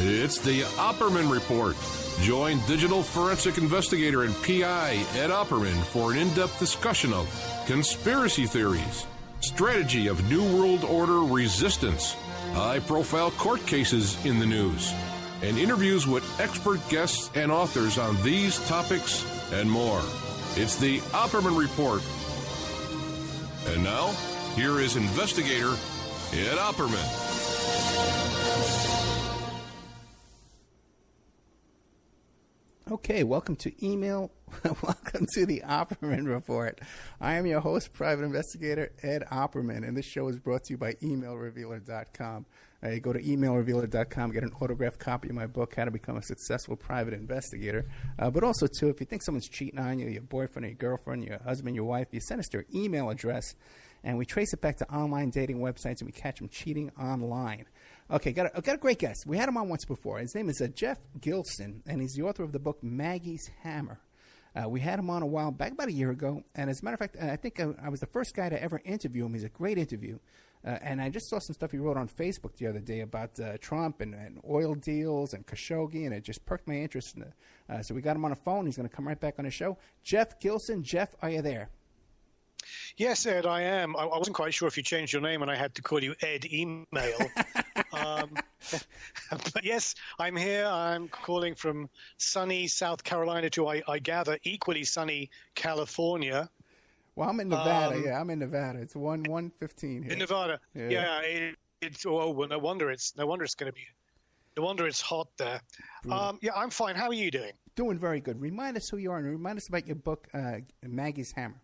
It's the Opperman Report. Join digital forensic investigator and PI Ed Opperman for an in-depth discussion of conspiracy theories, strategy of New World Order resistance, high-profile court cases in the news, and interviews with expert guests and authors on these topics and more. It's the Opperman Report. And now, here is investigator Ed Opperman. Okay, welcome to welcome to the Opperman Report. I am your host, private investigator Ed Opperman, and this show is brought to you by emailrevealer.com. You go to emailrevealer.com, get an autographed copy of my book, How to Become a Successful Private Investigator. But also, too, if you think someone's cheating on you, your boyfriend or your girlfriend, your husband, your wife, you send us their email address, and we trace it back to online dating websites, and we catch them cheating online. Okay, got a great guest. We had him on once before. His name is Geoff Gilson, and he's the author of the book Maggie's Hammer. We had him on a while back, about a year ago, and as a matter of fact, I think I was the first guy to ever interview him. He's a great interview, and I just saw some stuff he wrote on Facebook the other day about Trump and oil deals and Khashoggi, and it just perked my interest. So we got him on the phone. He's going to come right back on the show. Geoff Gilson. Geoff, are you there? Yes, Ed, I am. I wasn't quite sure if you changed your name and I had to call you Ed Email. But yes, I'm here. I'm calling from sunny South Carolina to, I gather, equally sunny California. Well, I'm in Nevada. I'm in Nevada. It's 1:15 here. In Nevada. Yeah. It's well, no wonder it's going to be. No wonder it's hot there. Yeah, I'm fine. How are you doing? Doing very good. Remind us who you are and remind us about your book, Maggie's Hammer.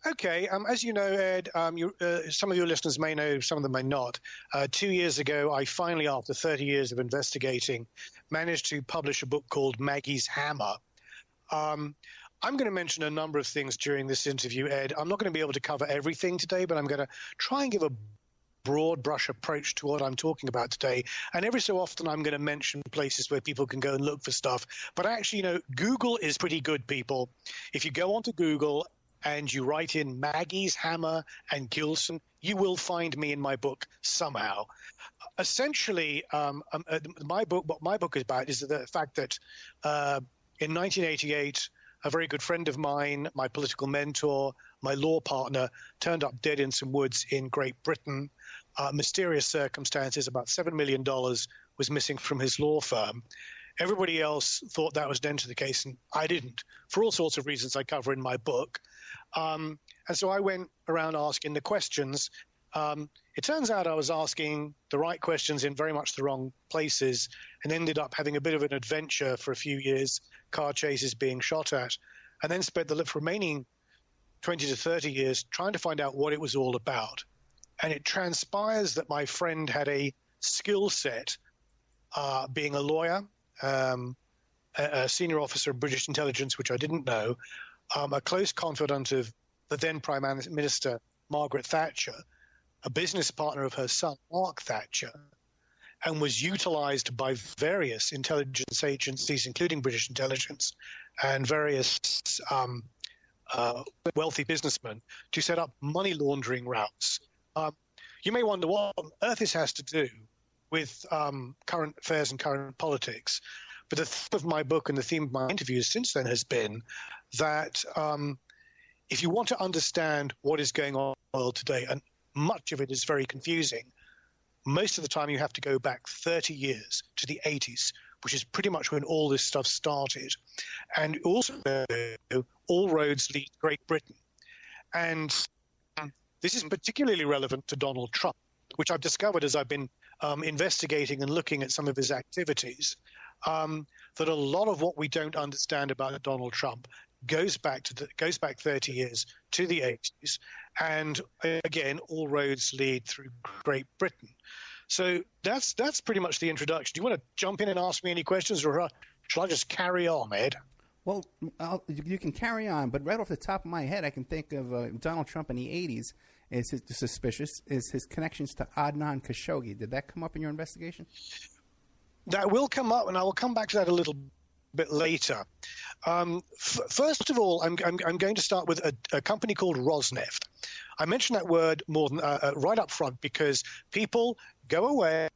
Okay, as you know, Ed, some of your listeners may know, some of them may not. 2 years ago, I finally, after 30 years of investigating, managed to publish a book called Maggie's Hammer. I'm going to mention a number of things during this interview, Ed. I'm not going to be able to cover everything today, but I'm going to try and give a broad brush approach to what I'm talking about today. And every so often, I'm going to mention places where people can go and look for stuff. But actually, Google is pretty good, people. If you go onto Google and you write in Maggie's Hammer and Gilson, you will find me in my book somehow. Essentially, what my book is about is the fact that in 1988, a very good friend of mine, my political mentor, my law partner, turned up dead in some woods in Great Britain. Mysterious circumstances, about $7 million was missing from his law firm. Everybody else thought that was the end of the case, and I didn't, for all sorts of reasons I cover in my book. And so I went around asking the questions. It turns out I was asking the right questions in very much the wrong places and ended up having a bit of an adventure for a few years, car chases, being shot at, and then spent the remaining 20 to 30 years trying to find out what it was all about. And it transpires that my friend had a skill set being a lawyer, a senior officer of British intelligence, which I didn't know, a close confidant of the then Prime Minister, Margaret Thatcher, a business partner of her son, Mark Thatcher, and was utilized by various intelligence agencies, including British intelligence, and various wealthy businessmen to set up money laundering routes. You may wonder what on earth this has to do with current affairs and current politics. But the theme of my book and the theme of my interviews since then has been that if you want to understand what is going on in the world today, and much of it is very confusing, most of the time you have to go back 30 years to the 80s, which is pretty much when all this stuff started. And also, all roads lead to Great Britain. And this is particularly relevant to Donald Trump, which I've discovered as I've been investigating and looking at some of his activities, that a lot of what we don't understand about Donald Trump goes back 30 years to the 80s, and again, all roads lead through Great Britain. So that's pretty much the introduction. Do you want to jump in and ask me any questions, or shall I just carry on, Ed? Well, you can carry on, but right off the top of my head, I can think of Donald Trump in the 80s is his connections to Adnan Khashoggi. Did that come up in your investigation? That will come up, and I will come back to that a little bit later. First of all, I'm going to start with a company called Rosneft. I mention that word more than right up front because people go away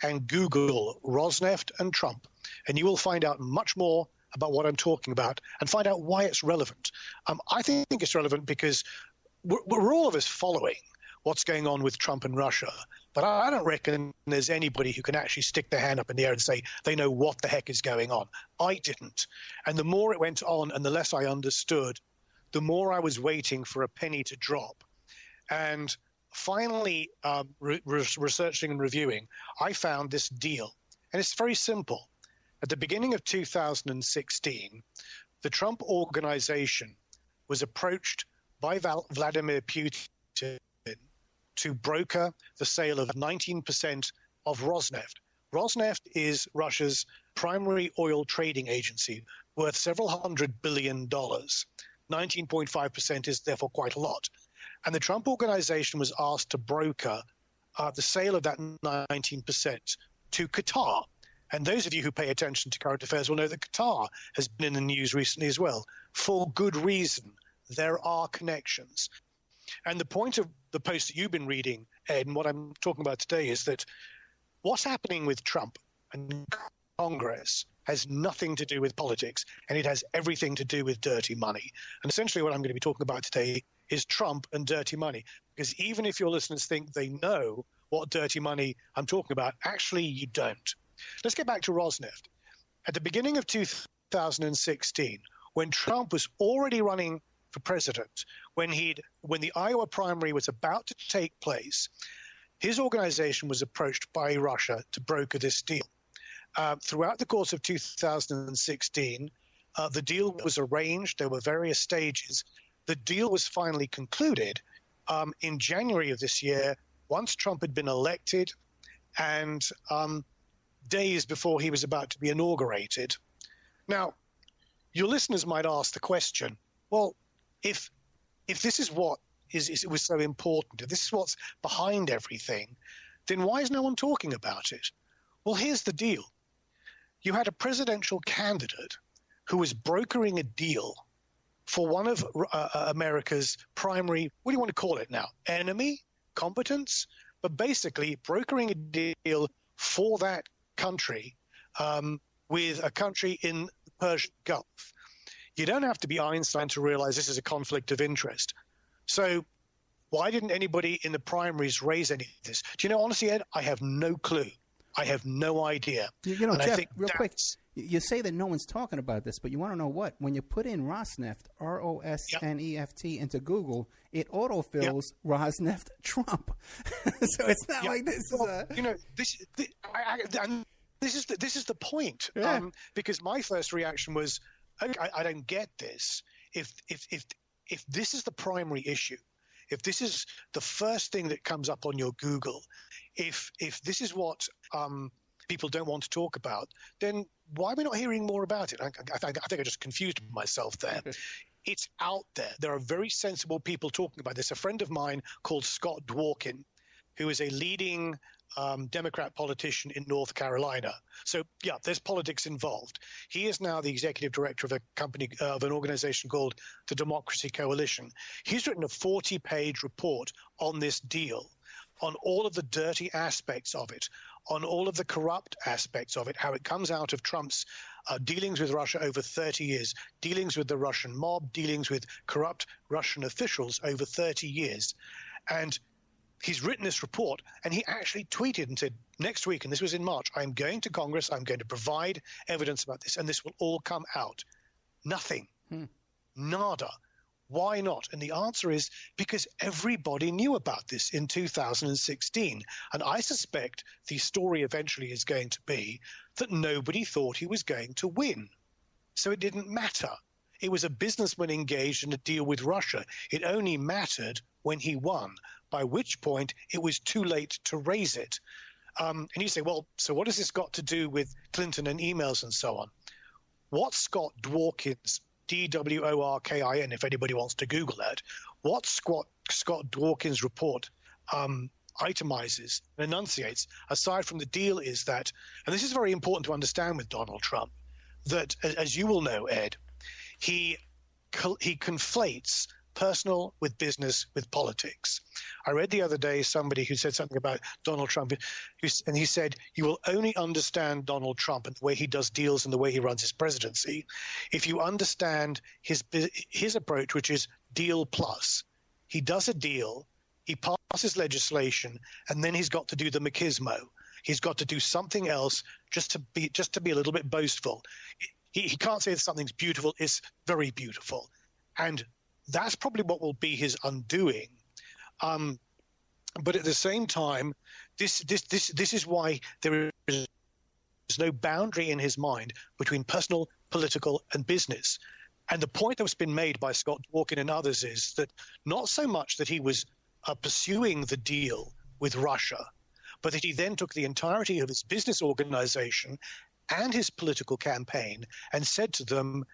and Google Rosneft and Trump, and you will find out much more about what I'm talking about and find out why it's relevant. I think it's relevant because we're all of us following what's going on with Trump and Russia, but I don't reckon there's anybody who can actually stick their hand up in the air and say they know what the heck is going on. I didn't. And the more it went on and the less I understood, the more I was waiting for a penny to drop. And finally, researching and reviewing, I found this deal. And it's very simple. At the beginning of 2016, the Trump organization was approached by Vladimir Putin to broker the sale of 19% of Rosneft. Rosneft is Russia's primary oil trading agency, worth several $100 billion. 19.5% is therefore quite a lot. And the Trump organization was asked to broker the sale of that 19% to Qatar. And those of you who pay attention to current affairs will know that Qatar has been in the news recently as well, for good reason. There are connections. And the point of the post that you've been reading, Ed, and what I'm talking about today is that what's happening with Trump and Congress has nothing to do with politics, and it has everything to do with dirty money. And essentially what I'm going to be talking about today is Trump and dirty money, because even if your listeners think they know what dirty money I'm talking about, actually you don't. Let's get back to Rosneft. At the beginning of 2016, when Trump was already running for president, when the Iowa primary was about to take place, his organization was approached by Russia to broker this deal. Throughout the course of 2016, the deal was arranged. There were various stages. The deal was finally concluded in January of this year, once Trump had been elected and days before he was about to be inaugurated. Now, your listeners might ask the question, well, if this is what it was so important, if this is what's behind everything, then why is no one talking about it? Well, here's the deal. You had a presidential candidate who was brokering a deal for one of America's primary, what do you want to call it now, enemy, competence, but basically brokering a deal for that country with a country in the Persian Gulf. You don't have to be Einstein to realize this is a conflict of interest. So why didn't anybody in the primaries raise any of this? Do you know, honestly, Ed, I have no clue. I have no idea. You know, and Geoff, I think real quick, you say that no one's talking about this, but you want to know what? When you put in Rosneft, R-O-S-N-E-F-T, into Google, it autofills Rosneft Trump. So it's not like this is a... You know, this is the point. Yeah. Because my first reaction was, okay, I don't get this. If this is the primary issue, if this is the first thing that comes up on your Google, if this is what people don't want to talk about, then why are we not hearing more about it? I think I just confused myself there. It's out there. There are very sensible people talking about this. A friend of mine called Scott Dworkin, who is a leading Democrat politician in North Carolina. So, yeah, there's politics involved. He is now the executive director of a company, of an organization called the Democracy Coalition. He's written a 40-page report on this deal, on all of the dirty aspects of it, on all of the corrupt aspects of it, how it comes out of Trump's dealings with Russia over 30 years, dealings with the Russian mob, dealings with corrupt Russian officials over 30 years. And he's written this report, and he actually tweeted and said, next week, and this was in March, I'm going to Congress, I'm going to provide evidence about this, and this will all come out. Nothing. Nada. Why not? And the answer is because everybody knew about this in 2016. And I suspect the story eventually is going to be that nobody thought he was going to win. So it didn't matter. It was a businessman engaged in a deal with Russia. It only mattered when he won, by which point it was too late to raise it. And you say, well, so what has this got to do with Clinton and emails and so on? What Scott Dworkin's, D-W-O-R-K-I-N, if anybody wants to Google that, what Scott Dworkin's report itemizes and enunciates, aside from the deal, is that, and this is very important to understand with Donald Trump, that, as you will know, Ed, he conflates personal with business with politics. I read the other day somebody who said something about Donald Trump, and he said, you will only understand Donald Trump and the way he does deals and the way he runs his presidency if you understand his approach, which is deal plus. He does a deal, he passes legislation, and then he's got to do the machismo. He's got to do something else just to be a little bit boastful. He can't say that something's beautiful. It's very beautiful. And that's probably what will be his undoing. But at the same time, this is why there is no boundary in his mind between personal, political, and business. And the point that's been made by Scott Dworkin and others is that not so much that he was pursuing the deal with Russia, but that he then took the entirety of his business organization and his political campaign and said to them,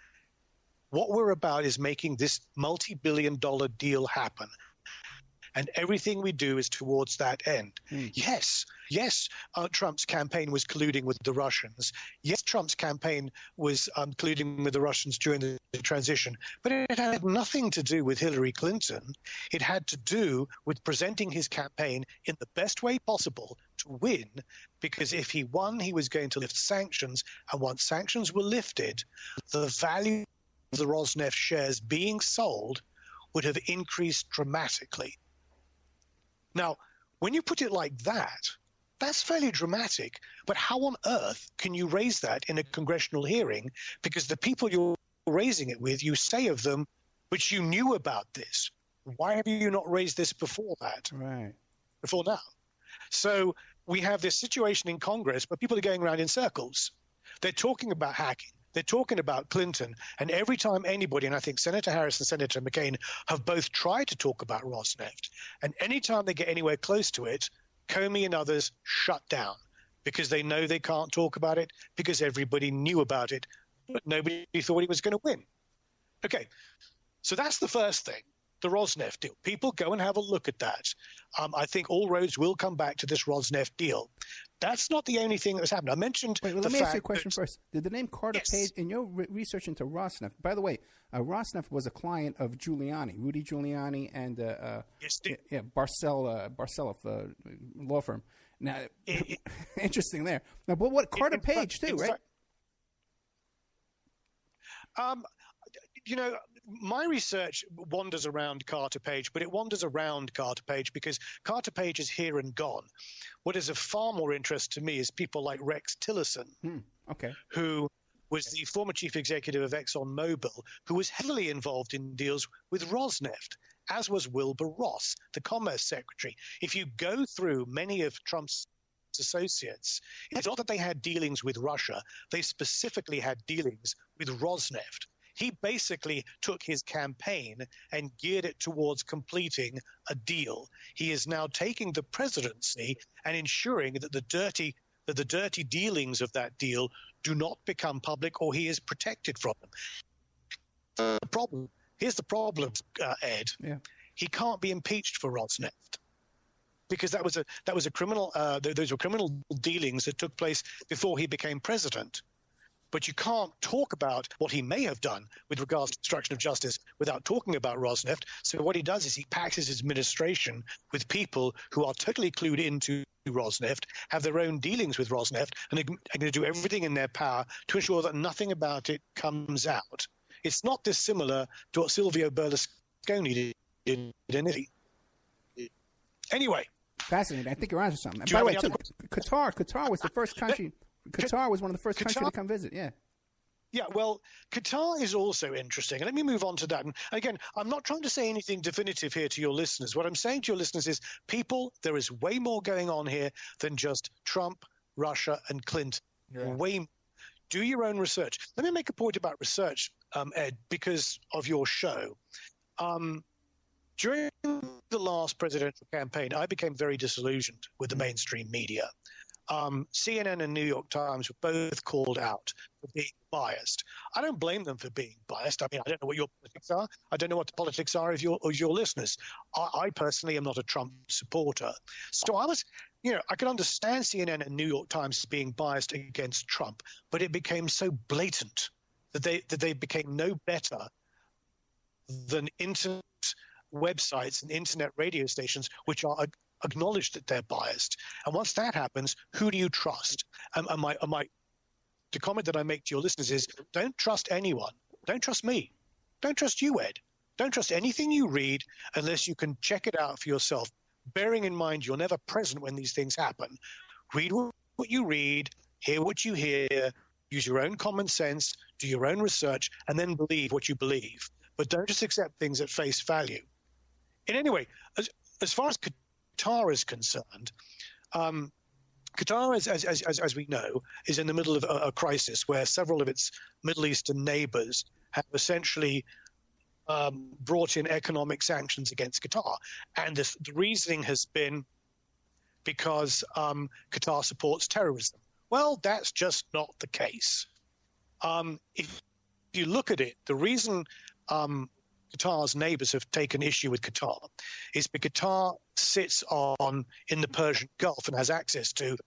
what we're about is making this multi-billion-dollar deal happen. And everything we do is towards that end. Yes, Trump's campaign was colluding with the Russians. Yes, Trump's campaign was colluding with the Russians during the transition. But it had nothing to do with Hillary Clinton. It had to do with presenting his campaign in the best way possible to win, because if he won, he was going to lift sanctions. And once sanctions were lifted, the value of the Rosneft shares being sold would have increased dramatically. Now, when you put it like that, that's fairly dramatic. But how on earth can you raise that in a congressional hearing? Because the people you're raising it with, you say of them, but you knew about this. Why have you not raised this before that? Right. Before now. So we have this situation in Congress where people are going around in circles. They're talking about hacking. They're talking about Clinton, and every time anybody, and I think Senator Harris and Senator McCain have both tried to talk about Rosneft, and any time they get anywhere close to it, Comey and others shut down because they know they can't talk about it because everybody knew about it, but nobody thought he was going to win. Okay, so that's the first thing, the Rosneft deal. People go and have a look at that. I think all roads will come back to this Rosneft deal. That's not the only thing that's happened. I mentioned let me ask you a question first. Did the name Carter Yes. Page, in your research into Rosneft, by the way, Rosneft was a client of Giuliani, Rudy Giuliani, and Barcella law firm. Now, interesting there. Now, but what Carter Page too, right? You know, my research wanders around Carter Page, but it wanders around Carter Page because Carter Page is here and gone. What is of far more interest to me is people like Rex Tillerson, who was the former chief executive of ExxonMobil, who was heavily involved in deals with Rosneft, as was Wilbur Ross, the commerce secretary. If you go through many of Trump's associates, it's not that they had dealings with Russia. They specifically had dealings with Rosneft. He basically took his campaign and geared it towards completing a deal. He is now taking the presidency and ensuring that the dirty dealings of that deal do not become public, or he is protected from them. Here's the problem, Ed. Yeah. He can't be impeached for Rosneft because that was a criminal. Those were criminal dealings that took place before he became president. But you can't talk about what he may have done with regards to obstruction of justice without talking about Rosneft. So what he does is he packs his administration with people who are totally clued into Rosneft, have their own dealings with Rosneft, and are going to do everything in their power to ensure that nothing about it comes out. It's not dissimilar to what Silvio Berlusconi did in Italy. Anyway. Fascinating. I think you're onto something. And by the way, Qatar was the first country. Qatar was one of the first countries to come visit, yeah. Yeah, well, Qatar is also interesting. And let me move on to that. And again, I'm not trying to say anything definitive here to your listeners. What I'm saying to your listeners is, people, there is way more going on here than just Trump, Russia, and Clinton. Yeah. Way more. Do your own research. Let me make a point about research, Ed, because of your show. During the last presidential campaign, I became very disillusioned with the mainstream media. CNN and New York Times were both called out for being biased. I don't blame them for being biased. I mean, I don't know what your politics are. I don't know what the politics are of your listeners. I personally am not a Trump supporter. So I could understand CNN and New York Times being biased against Trump, but it became so blatant that they became no better than internet websites and internet radio stations which are acknowledged that they're biased. And once that happens, who do you trust? The comment that I make to your listeners is, don't trust anyone. Don't trust me. Don't trust you, Ed. Don't trust anything you read unless you can check it out for yourself, bearing in mind you're never present when these things happen. Read what you read, hear what you hear, use your own common sense, do your own research, and then believe what you believe. But don't just accept things at face value. In any way, as far as Qatar is concerned, Qatar, as we know, is in the middle of a crisis where several of its Middle Eastern neighbors have essentially brought in economic sanctions against Qatar. And the reasoning has been because Qatar supports terrorism. Well, that's just not the case. If you look at it, the reason Qatar's neighbors have taken issue with Qatar is because Qatar sits in the Persian Gulf and has access to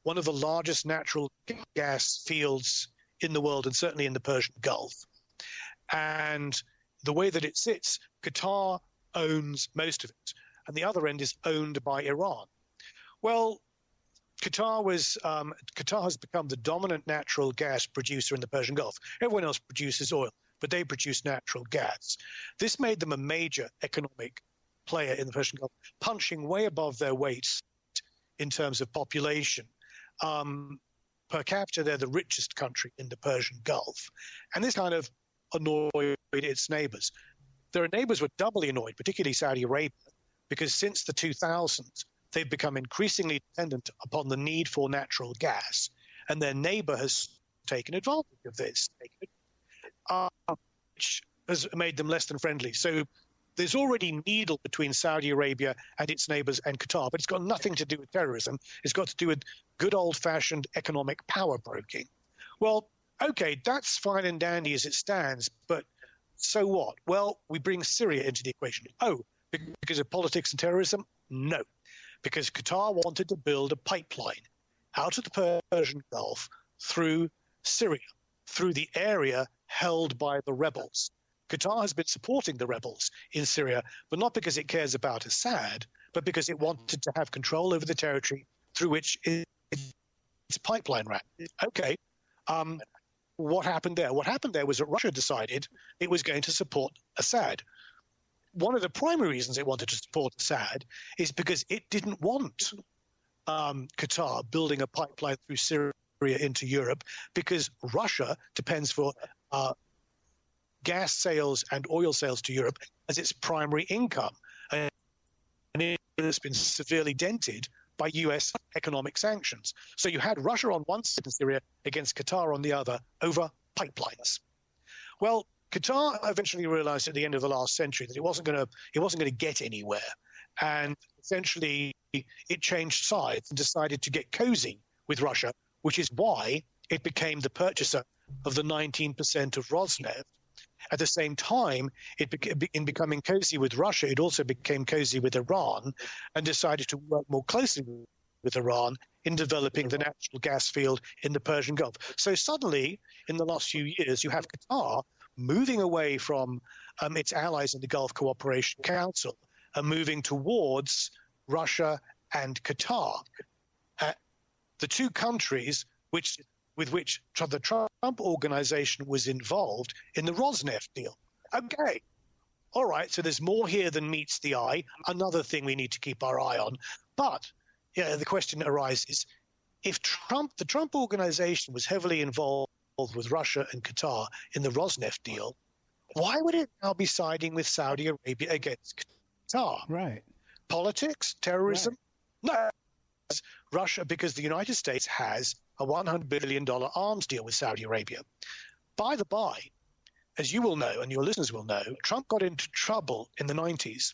one of the largest natural gas fields in the world, and certainly in the Persian Gulf. And the way that it sits, Qatar owns most of it, and the other end is owned by Iran. Well, Qatar has become the dominant natural gas producer in the Persian Gulf. Everyone else produces oil, but they produce natural gas. This made them a major economic player in the Persian Gulf, punching way above their weight in terms of population. Per capita, they're the richest country in the Persian Gulf. And this kind of annoyed its neighbors. Their neighbors were doubly annoyed, particularly Saudi Arabia, because since the 2000s, they've become increasingly dependent upon the need for natural gas. And their neighbor has taken advantage of this, which has made them less than friendly. So there's already needle between Saudi Arabia and its neighbors and Qatar, but it's got nothing to do with terrorism. It's got to do with good old-fashioned economic power broking. Well, okay, that's fine and dandy as it stands, but so what? Well, we bring Syria into the equation. Oh, because of politics and terrorism? No, because Qatar wanted to build a pipeline out of the Persian Gulf through Syria, through the area held by the rebels. Qatar has been supporting the rebels in Syria, but not because it cares about Assad, but because it wanted to have control over the territory through which its pipeline ran. Okay. What happened there? What happened there was that Russia decided it was going to support Assad. One of the primary reasons it wanted to support Assad is because it didn't want Qatar building a pipeline through Syria into Europe, because Russia depends for gas sales and oil sales to Europe as its primary income. And it has been severely dented by U.S. economic sanctions. So you had Russia on one side in Syria against Qatar on the other over pipelines. Well, Qatar eventually realized at the end of the last century that it wasn't going to get anywhere. And essentially it changed sides and decided to get cozy with Russia, which is why it became the purchaser of the 19% of Rosneft. At the same time, in becoming cozy with Russia, it also became cozy with Iran and decided to work more closely with Iran in developing the natural gas field in the Persian Gulf. So suddenly, in the last few years, you have Qatar moving away from its allies in the Gulf Cooperation Council and moving towards Russia and Qatar. The two countries with which the Trump organization was involved in the Rosneft deal. Okay, all right, so there's more here than meets the eye, another thing we need to keep our eye on. But the question arises, if the Trump organization was heavily involved with Russia and Qatar in the Rosneft deal, why would it now be siding with Saudi Arabia against Qatar? Right. Politics? Terrorism? Right. No. Russia, because the United States has a $100 billion arms deal with Saudi Arabia. By the by, as you will know, and your listeners will know, Trump got into trouble in the 90s.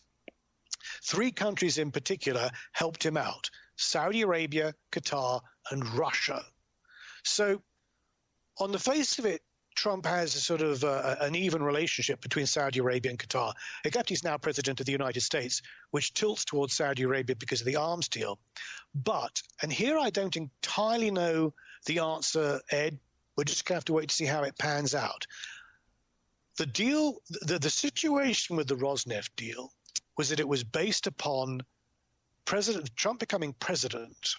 3 countries in particular helped him out: Saudi Arabia, Qatar, and Russia. So on the face of it, Trump has a sort of an even relationship between Saudi Arabia and Qatar, except he's now president of the United States, which tilts towards Saudi Arabia because of the arms deal. But, and here I don't entirely know the answer, Ed, we're just going to have to wait to see how it pans out. The deal, the situation with the Rosneft deal was that it was based upon President Trump becoming president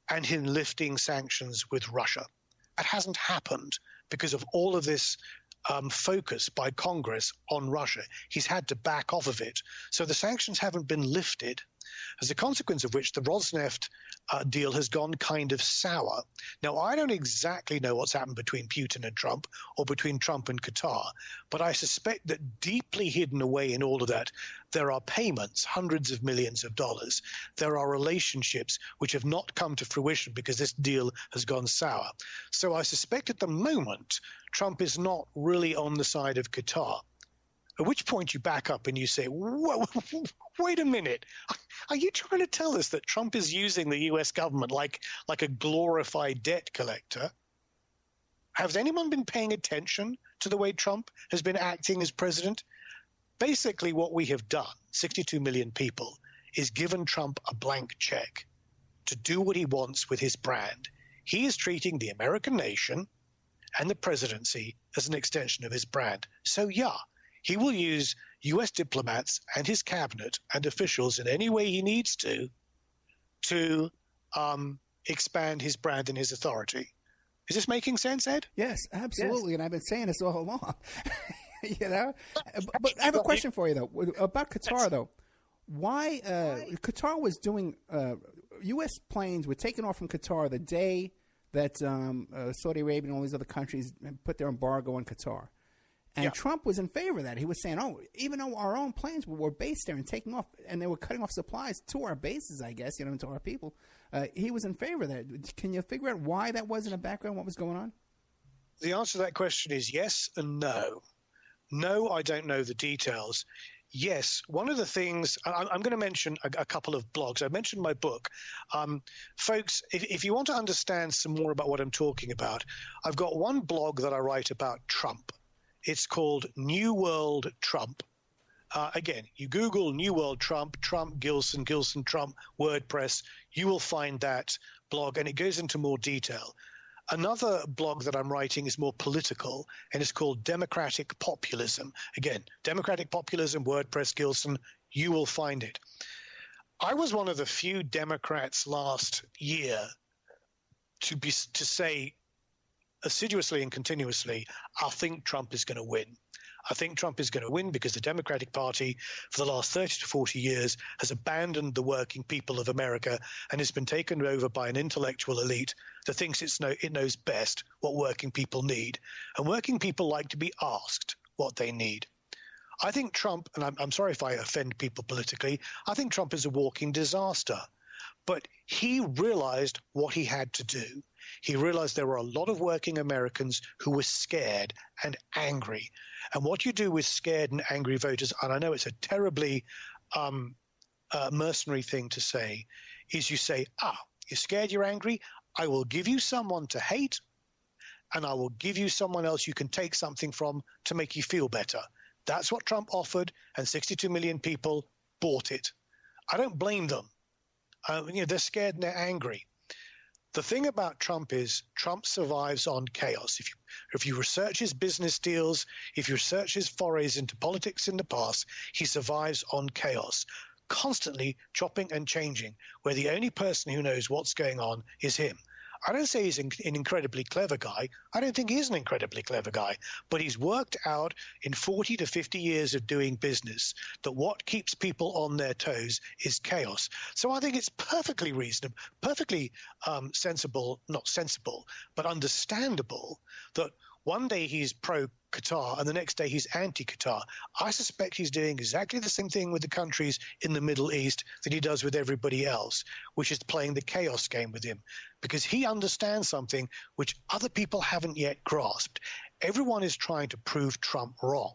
and him lifting sanctions with Russia. That hasn't happened because of all of this focus by Congress on Russia. He's had to back off of it. So the sanctions haven't been lifted, as a consequence of which the Rosneft deal has gone kind of sour. Now, I don't exactly know what's happened between Putin and Trump or between Trump and Qatar, but I suspect that deeply hidden away in all of that, there are payments, hundreds of millions of dollars. There are relationships which have not come to fruition because this deal has gone sour. So I suspect at the moment, Trump is not really on the side of Qatar. At which point you back up and you say, whoa, wait a minute. Are you trying to tell us that Trump is using the U.S. government like a glorified debt collector? Has anyone been paying attention to the way Trump has been acting as president? Basically, what we have done, 62 million people, is given Trump a blank check to do what he wants with his brand. He is treating the American nation and the presidency as an extension of his brand. So, yeah, he will use U.S. diplomats and his cabinet and officials in any way he needs to expand his brand and his authority. Is this making sense, Ed? Yes, absolutely. Yes. And I've been saying this all along. You know? But I have a question for you, though, about Qatar, though. Why Qatar was doing U.S. planes were taken off from Qatar the day that Saudi Arabia and all these other countries put their embargo on Qatar. And Trump was in favor of that. He was saying, even though our own planes were based there and taking off, and they were cutting off supplies to our bases, I guess, you know, to our people, he was in favor of that. Can you figure out why that was in the background, what was going on? The answer to that question is yes and no. No, I don't know the details. Yes, one of the things, I'm going to mention a couple of blogs. I mentioned my book. Folks, if you want to understand some more about what I'm talking about, I've got one blog that I write about Trump. It's called New World Trump. Again, you Google New World Trump, Trump, Gilson, Gilson, Trump, WordPress. You will find that blog, and it goes into more detail. Another blog that I'm writing is more political, and it's called Democratic Populism. Again, Democratic Populism, WordPress, Gilson, you will find it. I was one of the few Democrats last year to say assiduously and continuously, I think Trump is going to win. I think Trump is going to win because the Democratic Party for the last 30 to 40 years has abandoned the working people of America and has been taken over by an intellectual elite that thinks it knows best what working people need. And working people like to be asked what they need. I think Trump, and I'm sorry if I offend people politically, I think Trump is a walking disaster. But he realized what he had to do. He realized there were a lot of working Americans who were scared and angry. And what you do with scared and angry voters, and I know it's a terribly mercenary thing to say, is you say, you're scared, you're angry, I will give you someone to hate, and I will give you someone else you can take something from to make you feel better. That's what Trump offered, and 62 million people bought it. I don't blame them. They're scared and they're angry. The thing about Trump is Trump survives on chaos. If you research his business deals, if you research his forays into politics in the past, he survives on chaos, constantly chopping and changing, where the only person who knows what's going on is him. I don't say he's an incredibly clever guy. I don't think he is an incredibly clever guy. But he's worked out in 40 to 50 years of doing business that what keeps people on their toes is chaos. So I think it's perfectly reasonable, perfectly sensible, not sensible, but understandable that one day he's pro-Qatar and the next day he's anti-Qatar. I suspect he's doing exactly the same thing with the countries in the Middle East that he does with everybody else, which is playing the chaos game with him, because he understands something which other people haven't yet grasped. Everyone is trying to prove Trump wrong,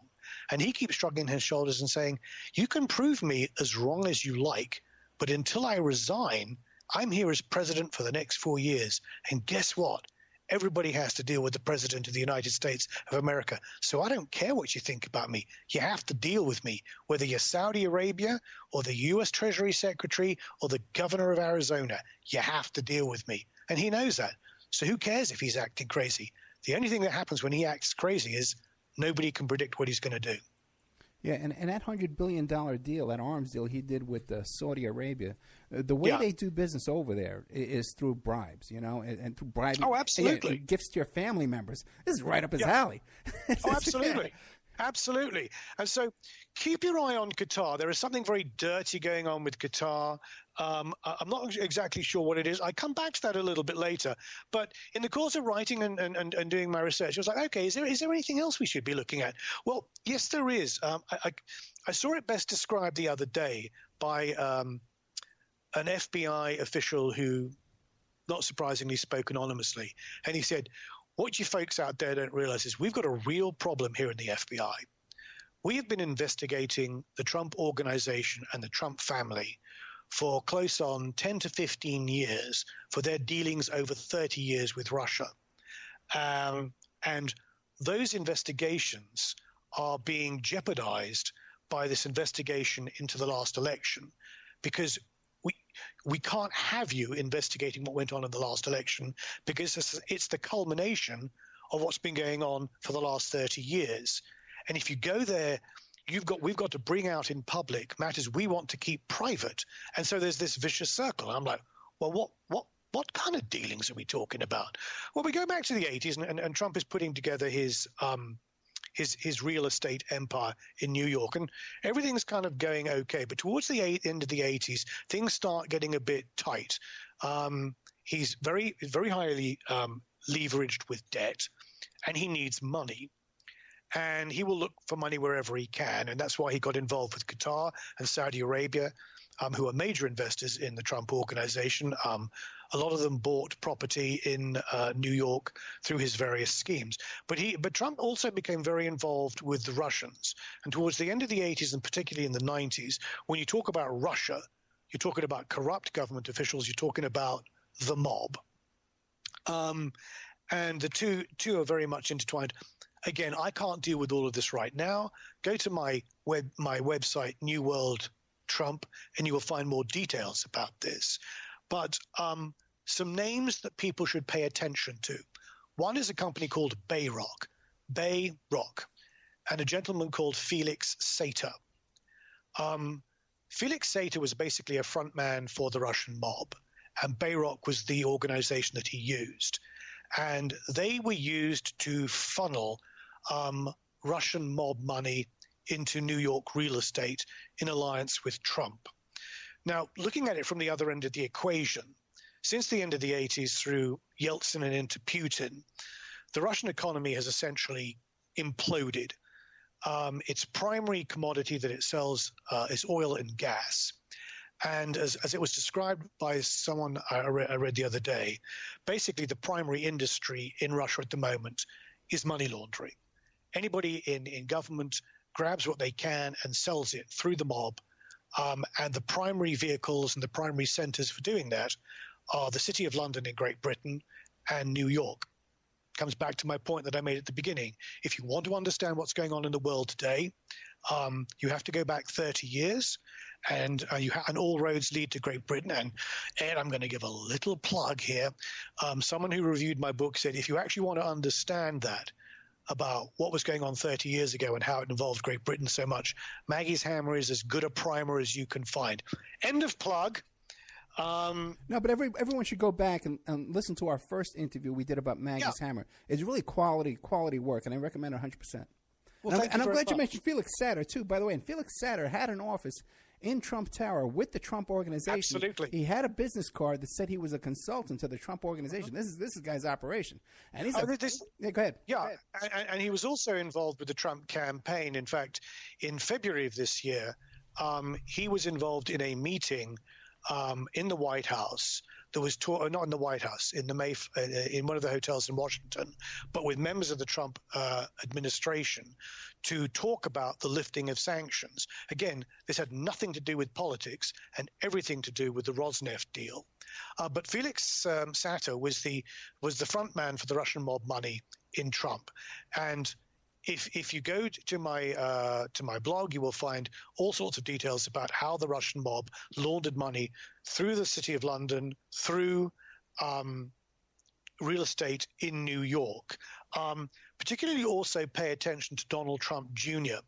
and he keeps shrugging his shoulders and saying, you can prove me as wrong as you like, but until I resign, I'm here as president for the next 4 years, and guess what? Everybody has to deal with the president of the United States of America. So I don't care what you think about me. You have to deal with me, whether you're Saudi Arabia or the U.S. Treasury Secretary or the governor of Arizona. You have to deal with me. And he knows that. So who cares if he's acting crazy? The only thing that happens when he acts crazy is Nobody can predict what he's going to do. Yeah, and that $100 billion deal, that arms deal he did with Saudi Arabia, the way they do business over there is through bribes, and through bribing. Oh, absolutely. And gifts to your family members. This is right up his alley. Oh, absolutely. Absolutely. And so keep your eye on Qatar. There is something very dirty going on with Qatar. I'm not exactly sure what it is. I come back to that a little bit later. But in the course of writing and doing my research, I was like, okay, is there anything else we should be looking at? Well, yes, there is. I saw it best described the other day by an FBI official who, not surprisingly, spoke anonymously. And he said, what you folks out there don't realize is we've got a real problem here in the FBI. We have been investigating the Trump organization and the Trump family for close on 10 to 15 years for their dealings over 30 years with Russia. And those investigations are being jeopardized by this investigation into the last election, because we can't have you investigating what went on in the last election, because it's the culmination of what's been going on for the last 30 years. And if you go there, we've got to bring out in public matters we want to keep private. And so there's this vicious circle. And I'm like, well, what kind of dealings are we talking about? Well, we go back to the 80s, and Trump is putting together his real estate empire in New York, and everything's kind of going okay. But towards the end of the 80s, things start getting a bit tight. He's very, very highly leveraged with debt, and he needs money. And he will look for money wherever he can, and that's why he got involved with Qatar and Saudi Arabia, who are major investors in the Trump organization. A lot of them bought property in New York through his various schemes. But Trump also became very involved with the Russians. And towards the end of the 80s, and particularly in the 90s, when you talk about Russia, you're talking about corrupt government officials, you're talking about the mob. And the two are very much intertwined. Again, I can't deal with all of this right now. Go to my website, New World Trump, and you will find more details about this. But some names that people should pay attention to. One is a company called Bayrock, and a gentleman called Felix Sater. Felix Sater was basically a front man for the Russian mob, and Bayrock was the organization that he used. And they were used to funnel Russian mob money into New York real estate in alliance with Trump. Now, looking at it from the other end of the equation, since the end of the 80s through Yeltsin and into Putin, the Russian economy has essentially imploded. Its primary commodity that it sells is oil and gas. And as it was described by someone I read the other day, basically the primary industry in Russia at the moment is money laundering. Anybody in government grabs what they can and sells it through the mob. And the primary vehicles and the primary centers for doing that are the City of London in Great Britain and New York. Comes back to my point that I made at the beginning. If you want to understand what's going on in the world today, you have to go back 30 years, and all roads lead to Great Britain. And Ed, I'm going to give a little plug here. Someone who reviewed my book said, if you actually want to understand that, about what was going on 30 years ago and how it involved Great Britain so much, Maggie's Hammer is as good a primer as you can find. End of plug. No, but everyone should go back and listen to our first interview we did about Maggie's Hammer. It's really quality work, and I recommend it 100%. Well, and I'm glad you mentioned Felix Sater, too, by the way. And Felix Sater had an office in Trump Tower with the Trump organization. Absolutely. He had a business card that said he was a consultant to the Trump organization. This is guy's operation. And he's yeah, go ahead. Yeah, and he was also involved with the Trump campaign. In fact, in February of this year, he was involved in a meeting in the White House. There was not in the White House, in one of the hotels in Washington, but with members of the Trump administration to talk about the lifting of sanctions. Again, this had nothing to do with politics and everything to do with the Rosneft deal. But Felix Sater was the front man for the Russian mob money in Trump. And if you go to my blog, you will find all sorts of details about how the Russian mob laundered money through the City of London, through real estate in New York. particularly also pay attention to Donald Trump Jr.,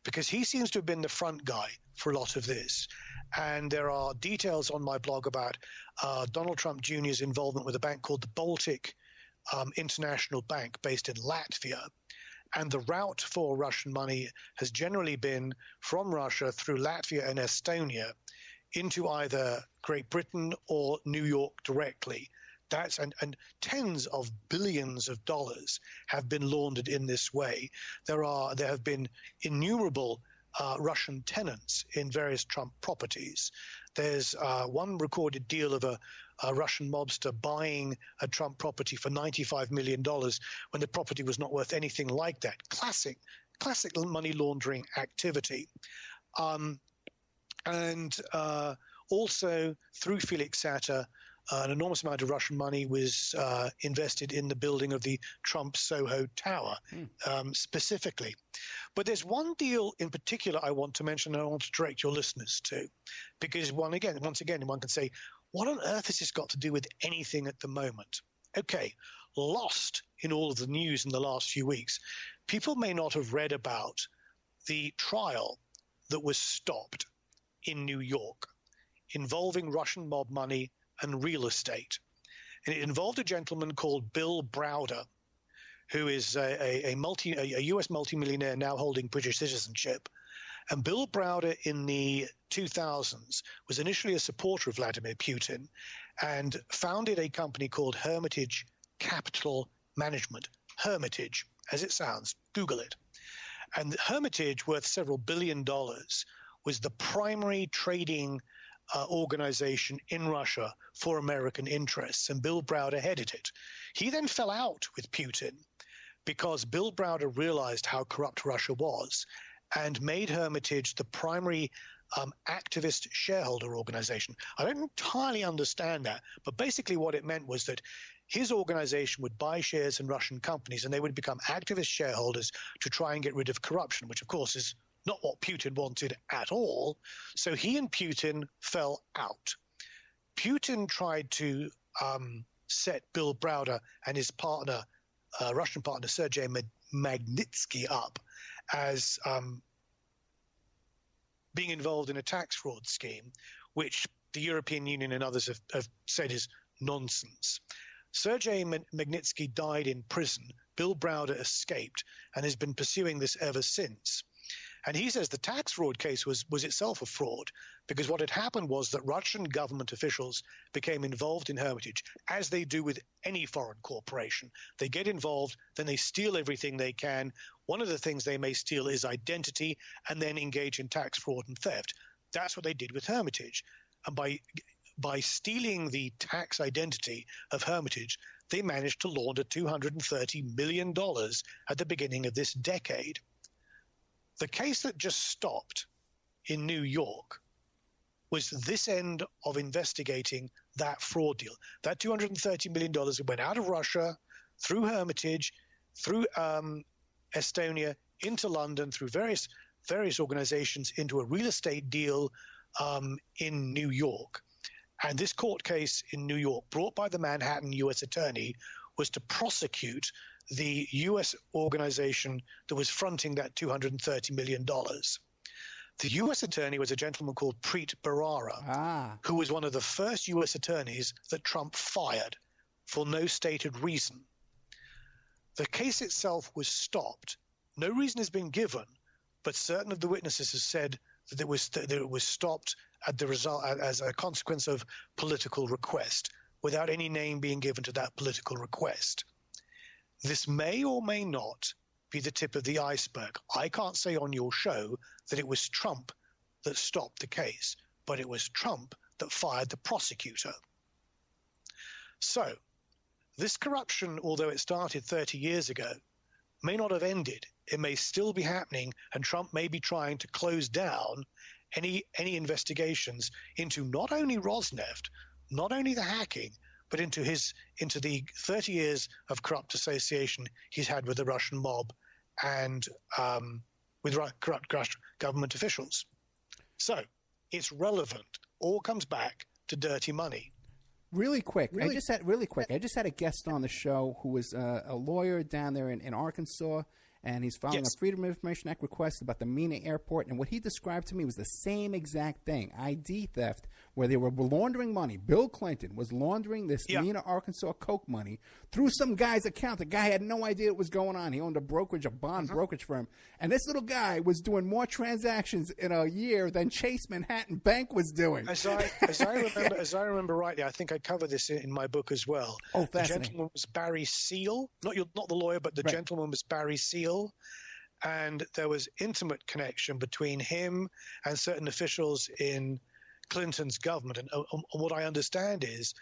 because he seems to have been the front guy for a lot of this. And there are details on my blog about Donald Trump Jr.'s involvement with a bank called the Baltic International Bank based in Latvia. And the route for Russian money has generally been from Russia through Latvia and Estonia into either Great Britain or New York directly. And tens of billions of dollars have been laundered in this way. There have been innumerable Russian tenants in various Trump properties. There's one recorded deal of a Russian mobster buying a Trump property for $95 million when the property was not worth anything like that. Classic money laundering activity. Also through Felix Sater, an enormous amount of Russian money was invested in the building of the Trump Soho Tower, specifically. But there's one deal in particular I want to mention and I want to direct your listeners to, because once again, one can say, what on earth has this got to do with anything at the moment? Okay, lost in all of the news in the last few weeks, people may not have read about the trial that was stopped in New York involving Russian mob money and real estate. And it involved a gentleman called Bill Browder, who is a U.S. multimillionaire now holding British citizenship. And Bill Browder in the 2000s was initially a supporter of Vladimir Putin and founded a company called Hermitage Capital Management. Hermitage, as it sounds, Google it. And Hermitage, worth several $1 billion, was the primary trading organization in Russia for American interests, and Bill Browder headed it. He then fell out with Putin because Bill Browder realized how corrupt Russia was and made Hermitage the primary activist shareholder organization. I don't entirely understand that, but basically what it meant was that his organization would buy shares in Russian companies and they would become activist shareholders to try and get rid of corruption, which of course is not what Putin wanted at all. So he and Putin fell out. Putin tried to set Bill Browder and his partner, Russian partner Sergei Magnitsky, up as being involved in a tax fraud scheme, which the European Union and others have said is nonsense. Sergei Magnitsky died in prison. Bill Browder escaped and has been pursuing this ever since. And he says the tax fraud case was itself a fraud because what had happened was that Russian government officials became involved in Hermitage, as they do with any foreign corporation. They get involved, then they steal everything they can. One of the things they may steal is identity and then engage in tax fraud and theft. That's what they did with Hermitage. And by stealing the tax identity of Hermitage, they managed to launder $230 million at the beginning of this decade. The case that just stopped in New York was this end of investigating that fraud deal. That $230 million went out of Russia, through Hermitage, through Estonia, into London, through various organizations, into a real estate deal in New York. And this court case in New York, brought by the Manhattan U.S. attorney, was to prosecute the U.S. organization that was fronting that $230 million. The U.S. attorney was a gentleman called Preet Bharara, who was one of the first U.S. attorneys that Trump fired for no stated reason. The case itself was stopped. No reason has been given, but certain of the witnesses have said that it was stopped as a consequence of political request, without any name being given to that political request. This may or may not be the tip of the iceberg. I can't say on your show that it was Trump that stopped the case, but it was Trump that fired the prosecutor. So, this corruption, although it started 30 years ago, may not have ended. It may still be happening, and Trump may be trying to close down any investigations into not only Rosneft, not only the hacking, but into the 30 years of corrupt association he's had with the Russian mob and with corrupt government officials. So it's relevant. All comes back to dirty money. Really quick. I just had a guest on the show who was a lawyer down there in Arkansas, and he's filing a Freedom of Information Act request about the Mena airport. And what he described to me was the same exact thing, ID theft, where they were laundering money. Bill Clinton was laundering this Mena, Arkansas coke money through some guy's account. The guy had no idea what was going on. He owned a bond brokerage firm. And this little guy was doing more transactions in a year than Chase Manhattan Bank was doing. As I remember rightly, I think I cover this in my book as well. Oh, the gentleman was Barry Seal. Not the lawyer, but the gentleman was Barry Seal. And there was intimate connection between him and certain officials in Clinton's government. And what I understand is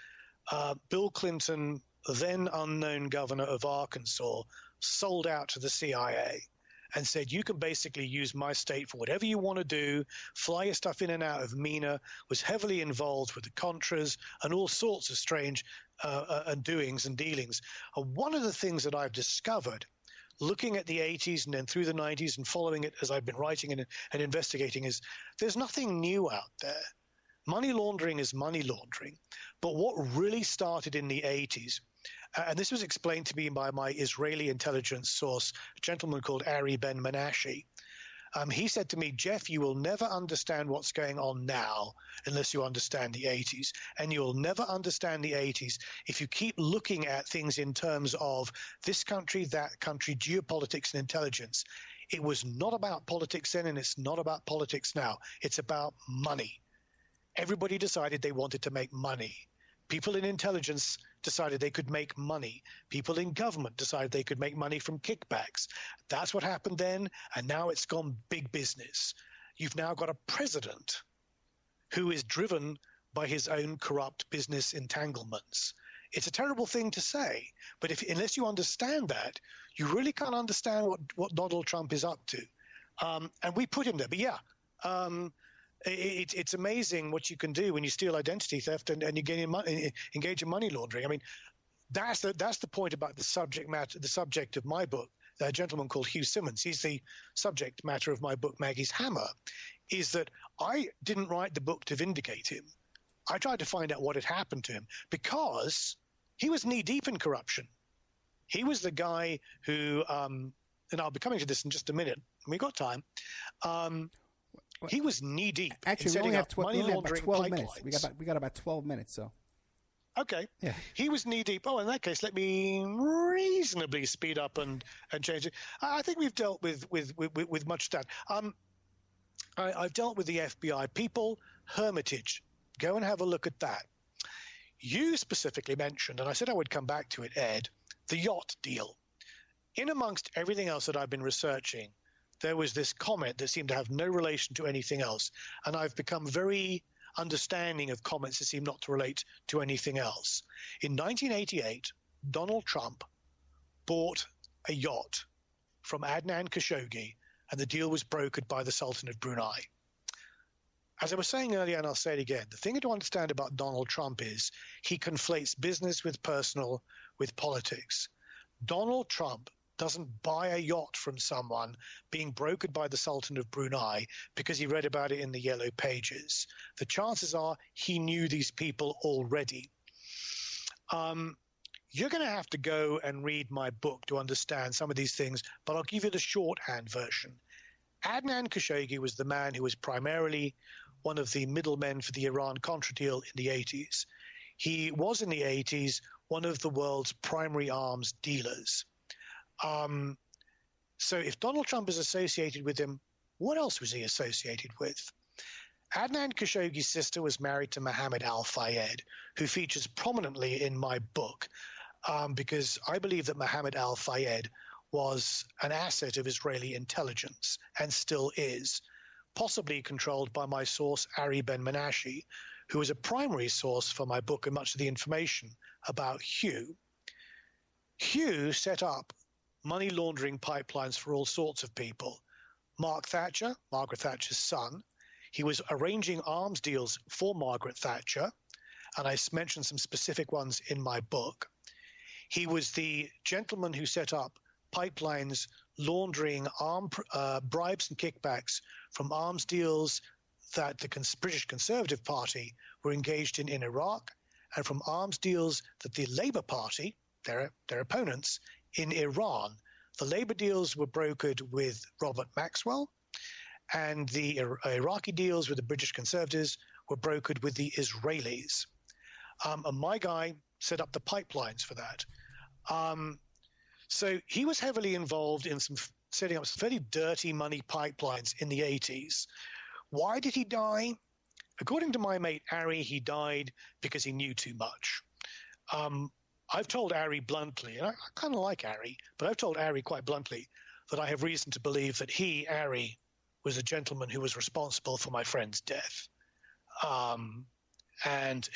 Bill Clinton, then unknown governor of Arkansas, sold out to the CIA and said, you can basically use my state for whatever you want to do, fly your stuff in and out of Mena, was heavily involved with the Contras and all sorts of strange doings and dealings. One of the things that I've discovered looking at the 80s and then through the 90s and following it as I've been writing and investigating is there's nothing new out there. Money laundering is money laundering. But what really started in the 80s, and this was explained to me by my Israeli intelligence source, a gentleman called Ari Ben Menashe. He said to me, Geoff, you will never understand what's going on now unless you understand the 80s. And you'll never understand the 80s if you keep looking at things in terms of this country, that country, geopolitics and intelligence. It was not about politics then, and it's not about politics now. It's about money. Everybody decided they wanted to make money. People in intelligence decided they could make money. People in government decided they could make money from kickbacks. That's what happened then, and now it's gone big business. You've now got a president who is driven by his own corrupt business entanglements. It's a terrible thing to say, but unless you understand that, you really can't understand what Donald Trump is up to. And we put him there. But it's amazing what you can do when you steal identity theft and you engage in money laundering. I mean, that's the point about the subject matter, the subject of my book. A gentleman called Hugh Simmons, he's the subject matter of my book, Maggie's Hammer, is that I didn't write the book to vindicate him. I tried to find out what had happened to him because he was knee-deep in corruption. He was the guy who, and I'll be coming to this in just a minute, we got time, he was knee-deep in setting up money laundering pipelines. We got about 12 minutes, so. Okay. Yeah. He was knee-deep. Oh, in that case, let me reasonably speed up and change it. I think we've dealt with much of that. I've dealt with the FBI. People, Hermitage. Go and have a look at that. You specifically mentioned, and I said I would come back to it, Ed, the yacht deal. In amongst everything else that I've been researching, there was this comment that seemed to have no relation to anything else. And I've become very understanding of comments that seem not to relate to anything else. In 1988, Donald Trump bought a yacht from Adnan Khashoggi, and the deal was brokered by the Sultan of Brunei. As I was saying earlier, and I'll say it again, the thing to understand about Donald Trump is he conflates business with personal, with politics. Donald Trump doesn't buy a yacht from someone being brokered by the Sultan of Brunei because he read about it in the Yellow Pages. The chances are he knew these people already. You're going to have to go and read my book to understand some of these things, but I'll give you the shorthand version. Adnan Khashoggi was the man who was primarily one of the middlemen for the Iran-Contra deal in the 80s. He was in the 80s one of the world's primary arms dealers. So if Donald Trump is associated with him, what else was he associated with? Adnan Khashoggi's sister was married to Mohammed al-Fayed, who features prominently in my book, because I believe that Mohammed al-Fayed was an asset of Israeli intelligence and still is, possibly controlled by my source, Ari Ben Menashe, who was a primary source for my book and much of the information about Hugh. Hugh set up money laundering pipelines for all sorts of people. Mark Thatcher, Margaret Thatcher's son, he was arranging arms deals for Margaret Thatcher, and I mentioned some specific ones in my book. He was the gentleman who set up pipelines laundering bribes and kickbacks from arms deals that the British Conservative Party were engaged in Iraq and from arms deals that the Labour Party, their opponents, in Iran, the Labour deals were brokered with Robert Maxwell, and the Iraqi deals with the British Conservatives were brokered with the Israelis. And my guy set up the pipelines for that. So he was heavily involved in setting up some fairly dirty money pipelines in the 80s. Why did he die? According to my mate Ari, he died because he knew too much. I've told Ari bluntly, and I kind of like Ari, but I've told Ari quite bluntly that I have reason to believe that he, Ari, was a gentleman who was responsible for my friend's death. And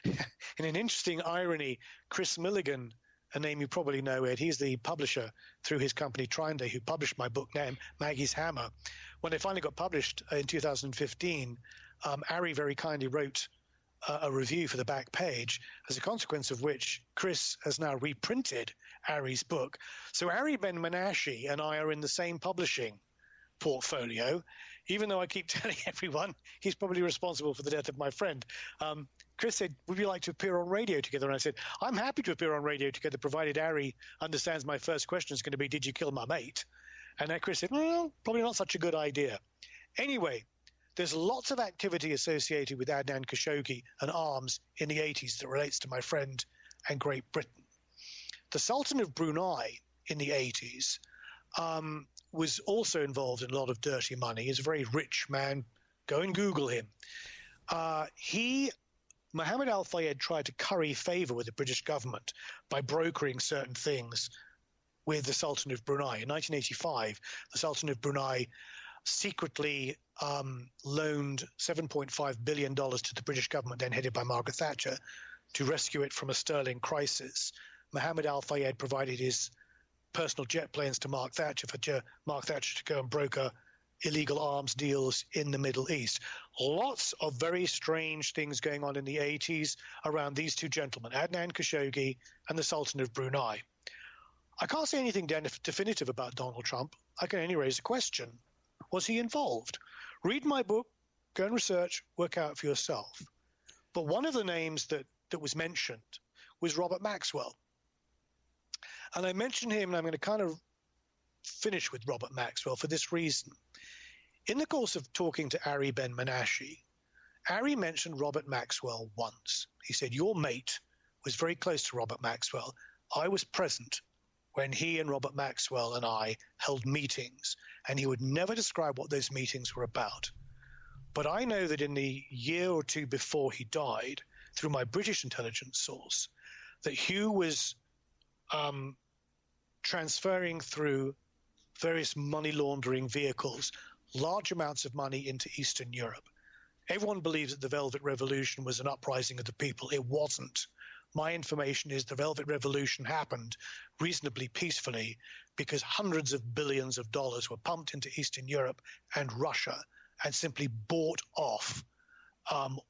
in an interesting irony, Chris Milligan, a name you probably know, Ed, he's the publisher through his company Triande, who published my book name, Maggie's Hammer. When it finally got published in 2015, Ari very kindly wrote a review for the back page, as a consequence of which Chris has now reprinted Ari's book. So Ari Ben-Menashe and I are in the same publishing portfolio, even though I keep telling everyone he's probably responsible for the death of my friend. Chris said, would you like to appear on radio together? And I said, I'm happy to appear on radio together, provided Ari understands my first question is going to be, did you kill my mate? And then Chris said, well, probably not such a good idea. Anyway, there's lots of activity associated with Adnan Khashoggi and arms in the 80s that relates to my friend and Great Britain. The Sultan of Brunei in the 80s was also involved in a lot of dirty money. He's a very rich man. Go and Google him. Mohammed Al Fayed tried to curry favor with the British government by brokering certain things with the Sultan of Brunei. In 1985, the Sultan of Brunei secretly loaned $7.5 billion to the British government, then headed by Margaret Thatcher, to rescue it from a sterling crisis. Mohammed Al Fayed provided his personal jet planes to Mark Thatcher for Mark Thatcher to go and broker illegal arms deals in the Middle East. Lots of very strange things going on in the 80s around these two gentlemen, Adnan Khashoggi and the Sultan of Brunei. I can't say anything definitive about Donald Trump. I can only raise a question. Was he involved? Read my book, go and research, work out for yourself. But one of the names that was mentioned was Robert Maxwell. And I mentioned him, and I'm going to kind of finish with Robert Maxwell for this reason. In the course of talking to Ari Ben-Menashe, Ari mentioned Robert Maxwell once. He said, your mate was very close to Robert Maxwell. I was present when he and Robert Maxwell and I held meetings, and he would never describe what those meetings were about. But I know that in the year or two before he died, through my British intelligence source, that Hugh was transferring through various money laundering vehicles large amounts of money into Eastern Europe. Everyone believes that the Velvet Revolution was an uprising of the people. It wasn't. My information is the Velvet Revolution happened reasonably peacefully because hundreds of billions of dollars were pumped into Eastern Europe and Russia and simply bought off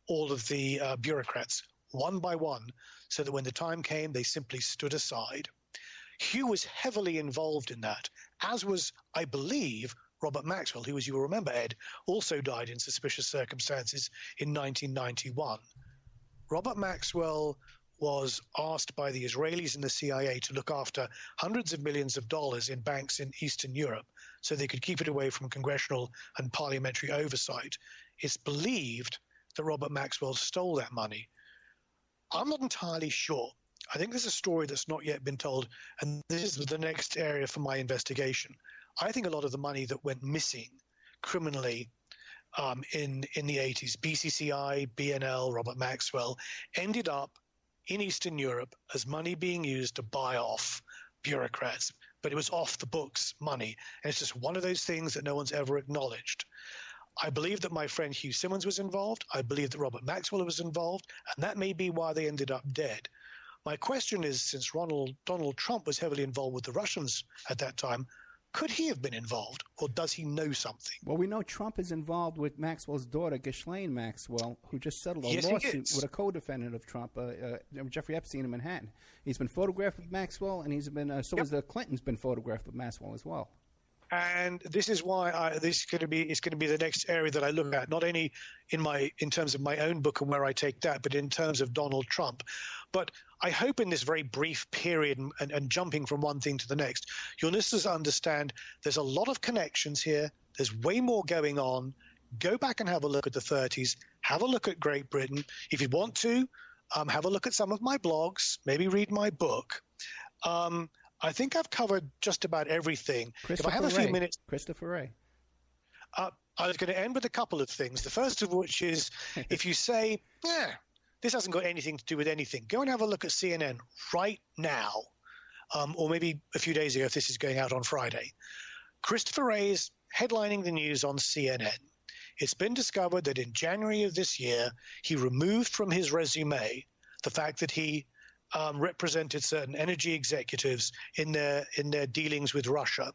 all of the bureaucrats one by one, so that when the time came, they simply stood aside. Hugh was heavily involved in that, as was, I believe, Robert Maxwell, who, as you will remember, Ed, also died in suspicious circumstances in 1991. Robert Maxwell was asked by the Israelis and the CIA to look after hundreds of millions of dollars in banks in Eastern Europe so they could keep it away from congressional and parliamentary oversight. It's believed that Robert Maxwell stole that money. I'm not entirely sure. I think there's a story that's not yet been told, and this is the next area for my investigation. I think a lot of the money that went missing criminally in the 80s, BCCI, BNL, Robert Maxwell, ended up in Eastern Europe as money being used to buy off bureaucrats, but it was off the books money. And it's just one of those things that no one's ever acknowledged. I believe that my friend Hugh Simmons was involved. I believe that Robert Maxwell was involved, and that may be why they ended up dead. My question is, since Donald Trump was heavily involved with the Russians at that time, could he have been involved, or does he know something? Well, we know Trump is involved with Maxwell's daughter, Ghislaine Maxwell, who just settled a lawsuit with a co-defendant of Trump, Jeffrey Epstein in Manhattan. He's been photographed with Maxwell, and he's been so has the Clintons been photographed with Maxwell as well. And this is why it's going to be the next area that I look at, not only in terms of my own book and where I take that, but in terms of Donald Trump. But I hope in this very brief period and jumping from one thing to the next, your listeners understand there's a lot of connections here. There's way more going on. Go back and have a look at the 30s. Have a look at Great Britain. If you want to, have a look at some of my blogs. Maybe read my book. I think I've covered just about everything. If I have a few minutes, Christopher Wray. I was going to end with a couple of things. The first of which is, if you say, this hasn't got anything to do with anything, go and have a look at CNN right now, or maybe a few days ago if this is going out on Friday. Christopher Wray is headlining the news on CNN. It's been discovered that in January of this year, he removed from his resume the fact that he represented certain energy executives in their dealings with Russia.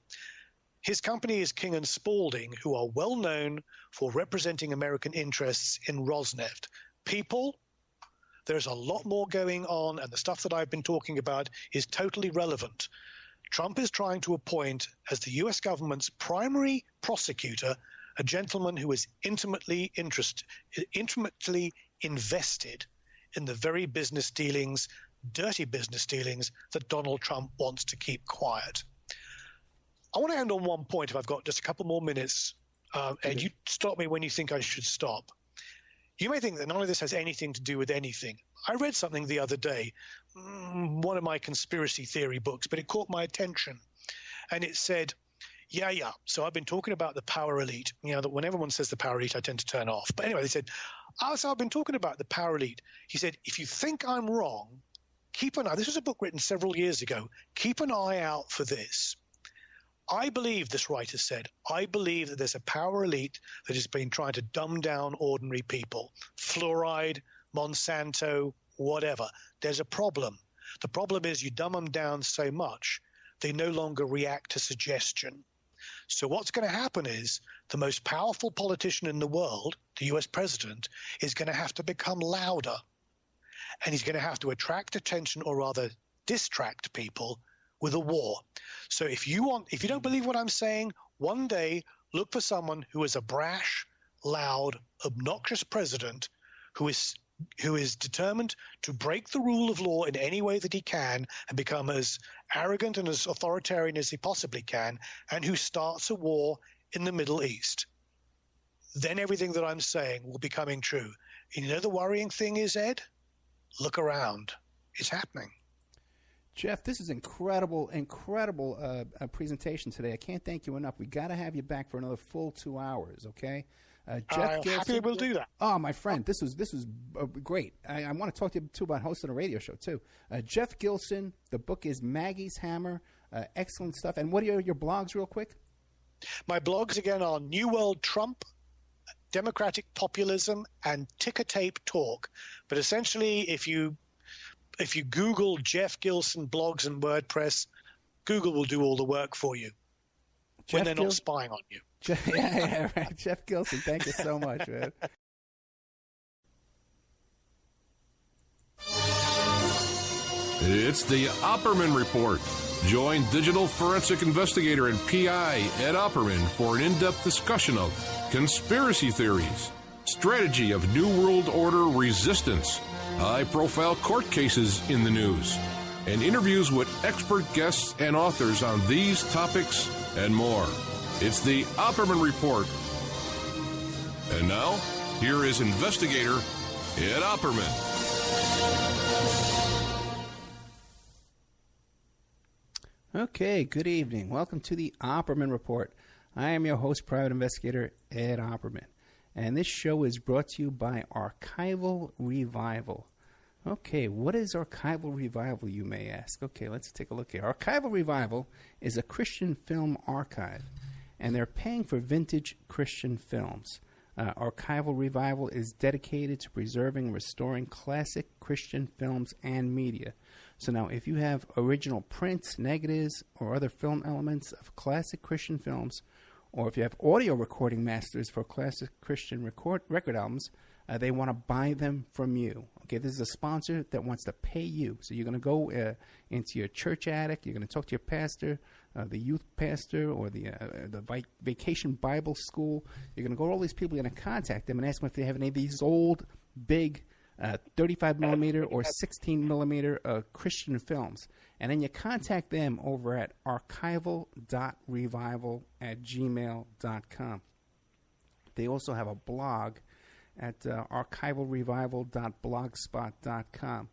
His company is King & Spalding, who are well known for representing American interests in Rosneft. People, there's a lot more going on, and the stuff that I've been talking about is totally relevant. Trump is trying to appoint as the U.S. government's primary prosecutor a gentleman who is intimately invested in the very dirty business dealings that Donald Trump wants to keep quiet. I want to end on one point if I've got just a couple more minutes. Ed, you stop me when you think I should stop. You may think that none of this has anything to do with anything. I read something the other day, one of my conspiracy theory books, but it caught my attention. And it said, so I've been talking about the power elite. That when everyone says the power elite, I tend to turn off. But anyway, they said, so I've been talking about the power elite. He said, if you think I'm wrong, keep an eye. This was a book written several years ago. Keep an eye out for this. I believe, this writer said, I believe that there's a power elite that has been trying to dumb down ordinary people. Fluoride, Monsanto, whatever. There's a problem. The problem is you dumb them down so much, they no longer react to suggestion. So what's going to happen is the most powerful politician in the world, the U.S. president, is going to have to become louder. And he's going to have to attract attention, or rather distract people, with a war. So if you don't believe what I'm saying, one day look for someone who is a brash, loud, obnoxious president who is determined to break the rule of law in any way that he can and become as arrogant and as authoritarian as he possibly can, and who starts a war in the Middle East. Then everything that I'm saying will be coming true. The worrying thing is, Ed? Look around. It's happening. Geoff, this is incredible presentation today. I can't thank you enough. We got to have you back for another full 2 hours, okay? Geoff Gilson, happy we'll do that. Oh, my friend, this was great. I want to talk to you too about hosting a radio show too. Geoff Gilson, the book is Maggie's Hammer. Excellent stuff. And what are your blogs, real quick? My blogs again are New World Trump, Democratic Populism, and Ticker Tape Talk. But essentially, if you Google Geoff Gilson blogs and WordPress, Google will do all the work for you when they're not spying on you. Yeah, right. Geoff Gilson, thank you so much, man. It's the Opperman Report. Join digital forensic investigator and PI Ed Opperman for an in-depth discussion of conspiracy theories, strategy of New World Order resistance, high-profile court cases in the news, and interviews with expert guests and authors on these topics and more. It's the Opperman Report. And now, here is investigator Ed Opperman. Okay, good evening. Welcome to the Opperman Report. I am your host, private investigator Ed Opperman. And this show is brought to you by Archival Revival. Okay, what is Archival Revival, you may ask? Okay, let's take a look here. Archival Revival is a Christian film archive, and they're paying for vintage Christian films. Archival Revival is dedicated to preserving and restoring classic Christian films and media. So now, if you have original prints, negatives, or other film elements of classic Christian films, or if you have audio recording masters for classic Christian record albums, they want to buy them from you. Okay, this is a sponsor that wants to pay you. So you're going to go into your church attic. You're going to talk to your pastor, the youth pastor, or the vacation Bible school. You're going to go to all these people. You're going to contact them and ask them if they have any of these old, big 35 millimeter or 16 millimeter Christian films. And then you contact them over at archival.revival@gmail.com. They also have a blog at archivalrevival.blogspot.com.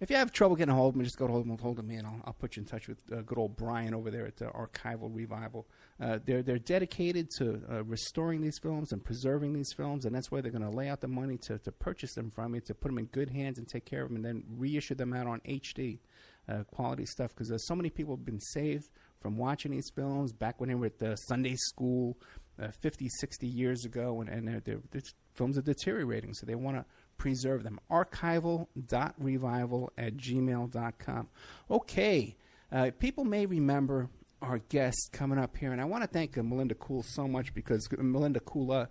If you have trouble getting a hold of me, just go to hold of me, and I'll put you in touch with good old Brian over there at Archival Revival. They're dedicated to restoring these films and preserving these films, and that's why they're going to lay out the money to purchase them from you, to put them in good hands and take care of them, and then reissue them out on HD quality stuff, because there's so many people have been saved from watching these films back when they were at the Sunday school 50, 60 years ago, and these films are deteriorating, so they want to preserve them. Archival.revival@gmail.com. Okay, people may remember our guest coming up here, and I want to thank Melinda Kula so much, because we were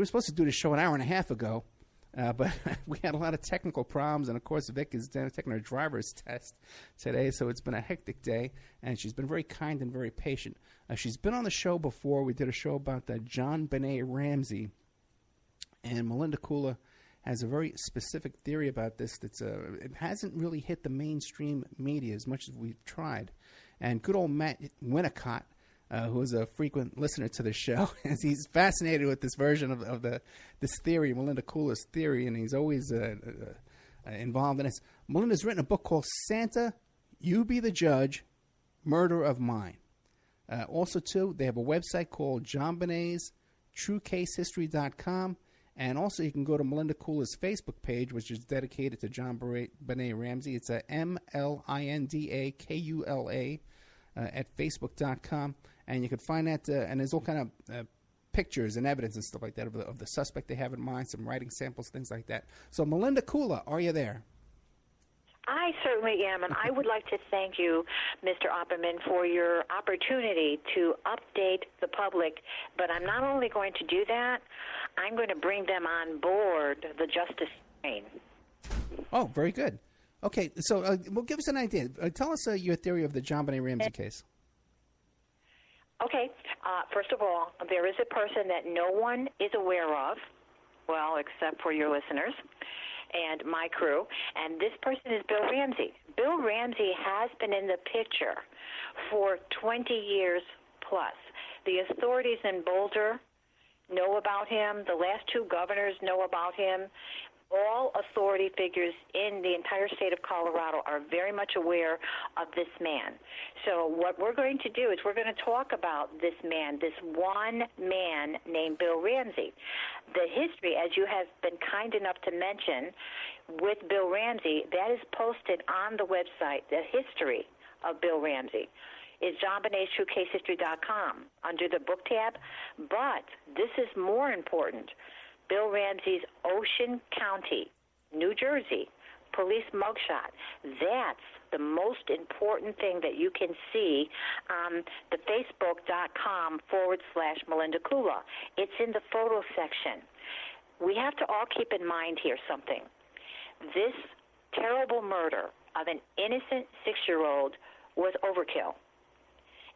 supposed to do the show an hour and a half ago, but we had a lot of technical problems, and of course Vic is taking her driver's test today, so it's been a hectic day, and she's been very kind and very patient. She's been on the show before. We did a show about John Benet Ramsey, and Melinda Kula has a very specific theory about this it hasn't really hit the mainstream media as much as we've tried. And good old Matt Winnicott, who is a frequent listener to the show, he's fascinated with this version of this theory, Melinda Kula's theory, and he's always involved in this. Melinda's written a book called Santa, You Be the Judge, Murder of Mine. Also, too, they have a website called John Benet's TrueCaseHistory.com. And also, you can go to Melinda Kula's Facebook page, which is dedicated to John Benet Ramsey. It's MLINDAKULA at Facebook.com. And you can find that, and there's all kind of pictures and evidence and stuff like that of the suspect they have in mind, some writing samples, things like that. So, Melinda Kula, are you there? I certainly am, and I would like to thank you, Mr. Opperman, for your opportunity to update the public. But I'm not only going to do that, I'm going to bring them on board the justice train. Oh, very good. Okay, so well, give us an idea. Tell us your theory of the John Benet Ramsey case. Okay. First of all, there is a person that no one is aware of, well, except for your listeners and my crew, and this person is Bill Ramsey. Bill Ramsey has been in the picture for 20 years plus. The authorities in Boulder know about him. The last two governors know about him. All authority figures in the entire state of Colorado are very much aware of this man. So what we're going to do is we're going to talk about this man, this one man named Bill Ramsey. The history, as you have been kind enough to mention, with Bill Ramsey, that is posted on the website. The history of Bill Ramsey is JohnBenet'sTrueCaseHistory.com under the book tab. But this is more important. Bill Ramsey's Ocean County, New Jersey, police mugshot. That's the most important thing that you can see on the Facebook.com/Melinda Kula. It's in the photo section. We have to all keep in mind here something. This terrible murder of an innocent 6-year-old was overkill.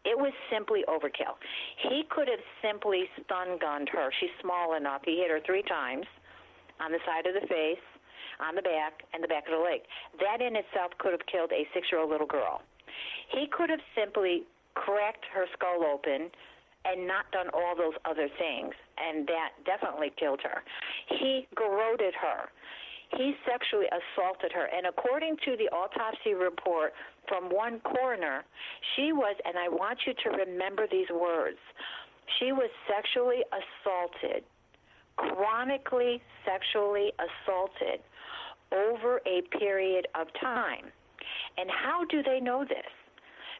It was simply overkill. He could have simply stun-gunned her. She's small enough. He hit her 3 times on the side of the face, on the back, and the back of the leg. That in itself could have killed a 6-year-old little girl. He could have simply cracked her skull open and not done all those other things, and that definitely killed her. He garroted her. He sexually assaulted her, and according to the autopsy report from one coroner, she was, and I want you to remember these words, she was sexually assaulted, chronically sexually assaulted over a period of time. And how do they know this?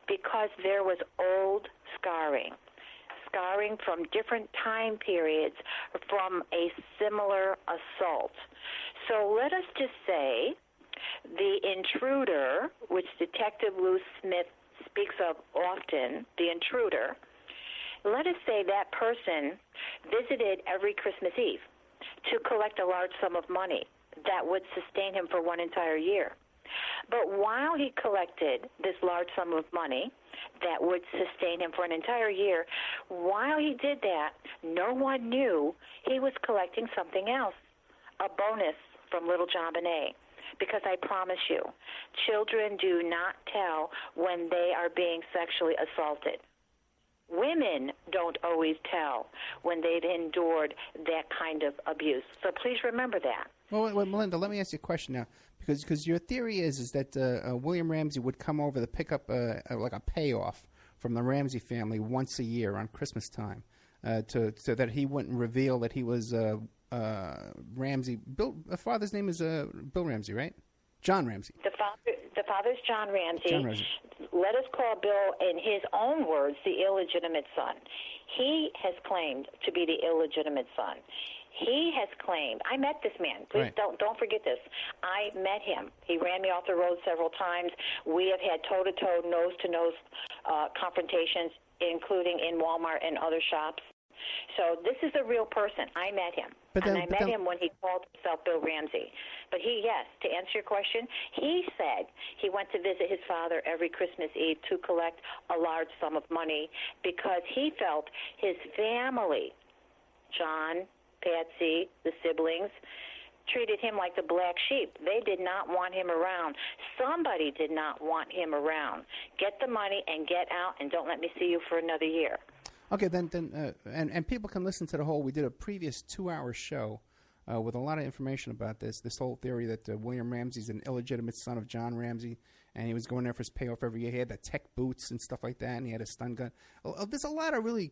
Because there was old scarring from different time periods from a similar assault. So let us just say the intruder, which Detective Lou Smith speaks of often, the intruder, let us say that person visited every Christmas Eve to collect a large sum of money that would sustain him for one entire year. But while he collected this large sum of money that would sustain him for an entire year, while he did that, no one knew he was collecting something else, a bonus from little John Bonet. Because I promise you, children do not tell when they are being sexually assaulted. Women don't always tell when they've endured that kind of abuse. So please remember that. Well, Melinda, let me ask you a question now. Because your theory is that William Ramsey would come over to pick up like a payoff from the Ramsey family once a year on Christmas time, so that he wouldn't reveal that he was Ramsey. Bill, the father's name is Bill Ramsey, right? John Ramsey. The father's John Ramsey. John Ramsey. Let us call Bill, in his own words, the illegitimate son. He has claimed to be the illegitimate son. He has claimed, I met this man. Please don't forget this. I met him. He ran me off the road several times. We have had toe-to-toe, nose-to-nose confrontations, including in Walmart and other shops. So this is a real person. I met him. I met him when he called himself Bill Ramsey. But yes, to answer your question, he said he went to visit his father every Christmas Eve to collect a large sum of money because he felt his family, John, Patsy, the siblings, treated him like the black sheep. They did not want him around. Somebody did not want him around. Get the money and get out, and don't let me see you for another year. Okay, and people can listen to the whole. We did a previous 2-hour show with a lot of information about this whole theory that William Ramsey's an illegitimate son of John Ramsey, and he was going there for his payoff every year. He had the tech boots and stuff like that, and he had a stun gun. There's a lot of really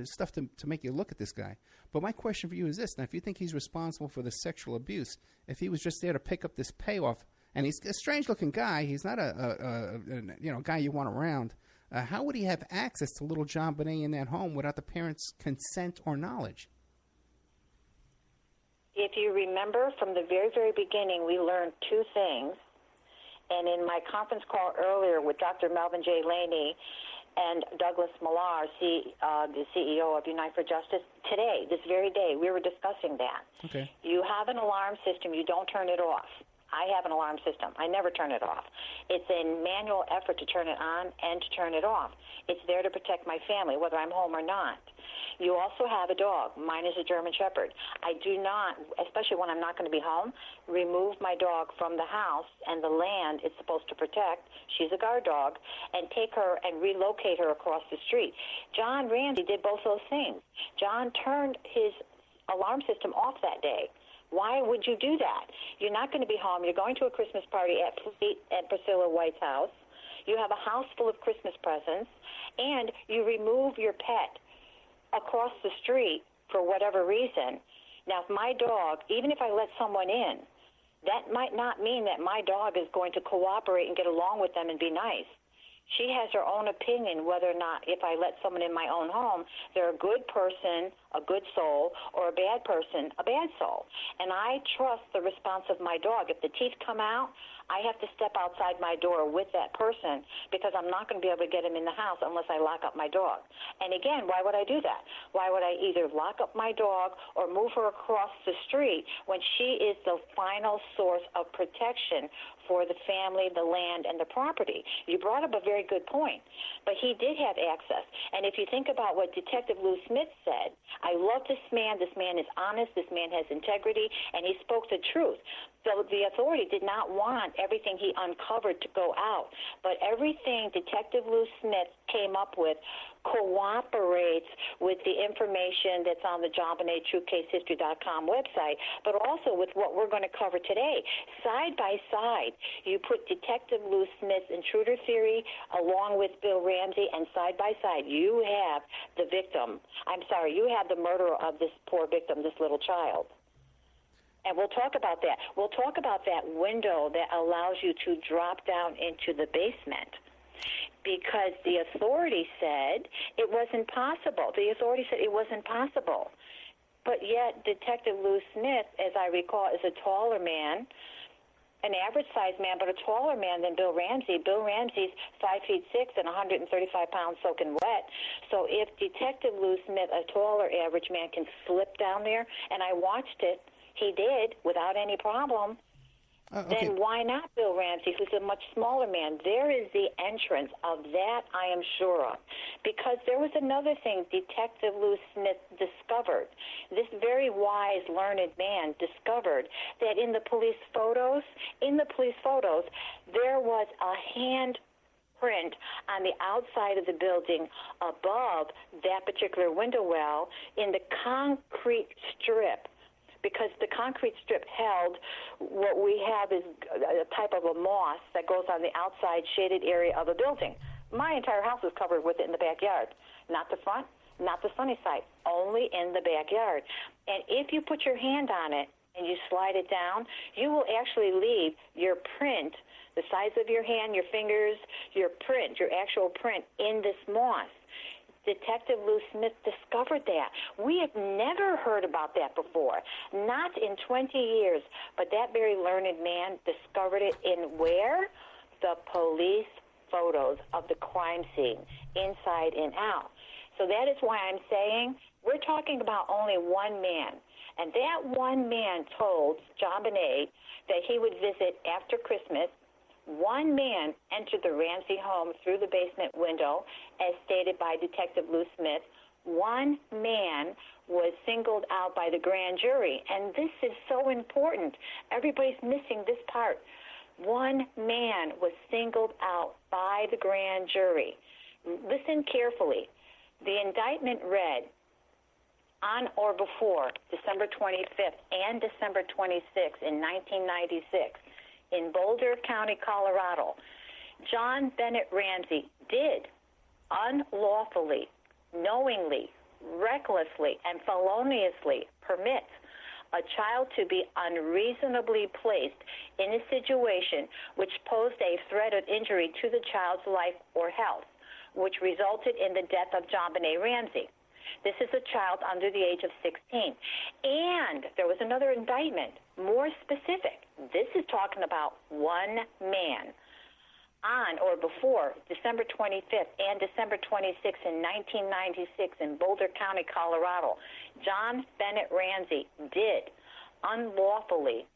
stuff to make you look at this guy. But my question for you is this. Now, if you think he's responsible for the sexual abuse, if he was just there to pick up this payoff, and he's a strange-looking guy, he's not a guy you want around, how would he have access to little John Bonet in that home without the parents' consent or knowledge? If you remember from the very, very beginning, we learned two things. And in my conference call earlier with Dr. Melvin J. Laney and Douglas Millar, the CEO of Unite for Justice, today, this very day, we were discussing that. Okay. You have an alarm system. You don't turn it off. I have an alarm system. I never turn it off. It's a manual effort to turn it on and to turn it off. It's there to protect my family, whether I'm home or not. You also have a dog. Mine is a German Shepherd. I do not, especially when I'm not going to be home, remove my dog from the house and the land it's supposed to protect. She's a guard dog, and take her and relocate her across the street. John Ramsey did both those things. John turned his alarm system off that day. Why would you do that? You're not going to be home. You're going to a Christmas party at Priscilla White's house. You have a house full of Christmas presents, and you remove your pet across the street for whatever reason. Now, if my dog, even if I let someone in, that might not mean that my dog is going to cooperate and get along with them and be nice. She has her own opinion whether or not, if I let someone in my own home, they're a good person, a good soul, or a bad person, a bad soul. And I trust the response of my dog. If the teeth come out, I have to step outside my door with that person because I'm not going to be able to get him in the house unless I lock up my dog. And again, why would I do that? Why would I either lock up my dog or move her across the street when she is the final source of protection for the family, the land, and the property? You brought up a very good point. But he did have access. And if you think about what Detective Lou Smith said, I love this man. This man is honest. This man has integrity, and he spoke the truth. So the authority did not want everything he uncovered to go out. But everything Detective Lou Smith came up with cooperates with the information that's on the JohnBonetTrueCaseHistory.com website, but also with what we're going to cover today. Side by side, you put Detective Lou Smith's intruder theory along with Bill Ramsey, and side by side, you have the victim. You have the murderer of this poor victim, this little child. And we'll talk about that. We'll talk about that window that allows you to drop down into the basement, because the authority said it wasn't possible. The authority said it wasn't possible. But yet Detective Lou Smith, as I recall, is a taller man, an average-sized man, but a taller man than Bill Ramsey. Bill Ramsey's 5'6" and 135 pounds soaking wet. So if Detective Lou Smith, a taller average man, can slip down there, and I watched it, he did without any problem. Okay. Then why not Bill Ramsey, who's a much smaller man? There is the entrance of that, I am sure of. Because there was another thing Detective Lou Smith discovered. This very wise, learned man discovered that in the police photos, there was a hand print on the outside of the building above that particular window well in the concrete strip, because the concrete strip held what we have is a type of a moss that goes on the outside shaded area of a building. My entire house is covered with it in the backyard. Not the front, not the sunny side, only in the backyard. And if you put your hand on it and you slide it down, you will actually leave your print, the size of your hand, your fingers, your print, your actual print in this moss. Detective Lou Smith discovered that. We have never heard about that before, not in 20 years. But that very learned man discovered it in where? The police photos of the crime scene, inside and out. So that is why I'm saying we're talking about only one man. And that one man told John Bonet that he would visit after Christmas. One man entered the Ramsey home through the basement window, as stated by Detective Lou Smith. One man was singled out by the grand jury, and this is so important. Everybody's missing this part. One man was singled out by the grand jury. Listen carefully. The indictment read, on or before December 25th and December 26th in 1996, in Boulder County, Colorado, John Bennett Ramsey did unlawfully, knowingly, recklessly, and feloniously permit a child to be unreasonably placed in a situation which posed a threat of injury to the child's life or health, which resulted in the death of John Bonet Ramsey. This is a child under the age of 16. And there was another indictment, more specific. This is talking about one man. On or before December 25th and December 26th in 1996 in Boulder County, Colorado, John Bennett Ramsey did unlawfully,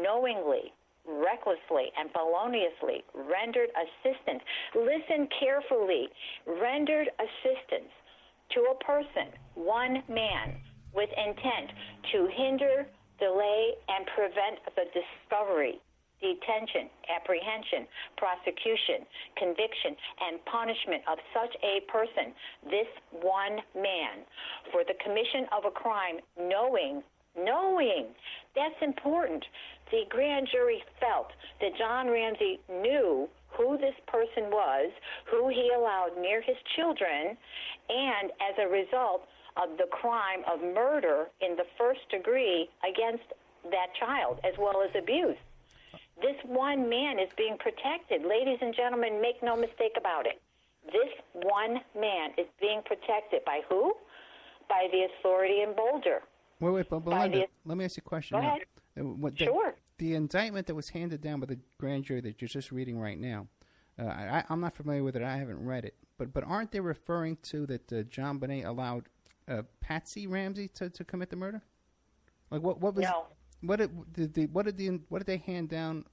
knowingly, recklessly, and feloniously rendered assistance. Listen carefully. Rendered assistance to a person, one man, with intent to hinder, delay, and prevent the discovery, detention, apprehension, prosecution, conviction, and punishment of such a person, this one man, for the commission of a crime, knowing, that's important. The grand jury felt that John Ramsey knew who this person was, who he allowed near his children, and as a result of the crime of murder in the first degree against that child, as well as abuse. This one man is being protected. Ladies and gentlemen, make no mistake about it. This one man is being protected by who? By the authority in Boulder. Wait, but Belinda, let me ask you a question. Go ahead. Sure. The indictment that was handed down by the grand jury that you're just reading right now, I'm not familiar with it. I haven't read it. But aren't they referring to that John Bonet allowed Patsy Ramsey to commit the murder? Like what was? No. What did they hand down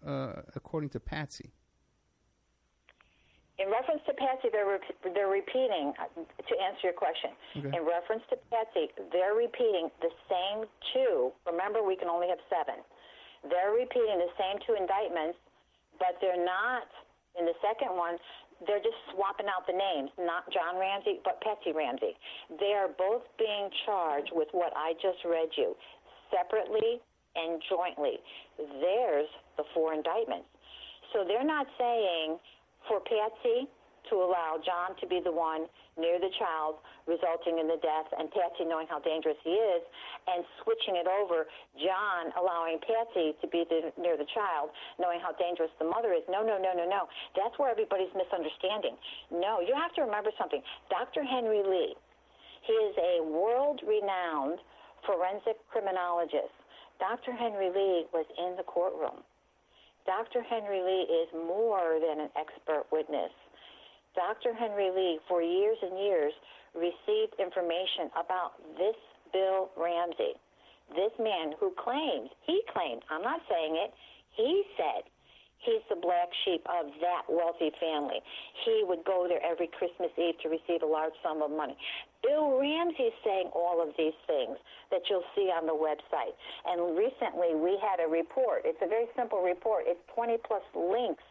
according to Patsy? In reference to Patsy, they're repeating, to answer your question, Okay. In reference to Patsy, they're repeating the same two. Remember, we can only have 7. They're repeating the same 2 indictments, but they're not, in the second one, they're just swapping out the names, not John Ramsey, but Patsy Ramsey. They are both being charged with what I just read you, separately and jointly. There's the 4 indictments. So they're not saying for Patsy to allow John to be the one near the child, resulting in the death, and Patsy knowing how dangerous he is, and switching it over, John allowing Patsy to be near the child, knowing how dangerous the mother is. No. That's where everybody's misunderstanding. No, you have to remember something. Dr. Henry Lee, he is a world-renowned forensic criminologist. Dr. Henry Lee was in the courtroom. Dr. Henry Lee is more than an expert witness. Dr. Henry Lee, for years and years, received information about this Bill Ramsey, this man who he claimed, I'm not saying it, he said he's the black sheep of that wealthy family. He would go there every Christmas Eve to receive a large sum of money. Bill Ramsey is saying all of these things that you'll see on the website. And recently we had a report. It's a very simple report. It's 20-plus links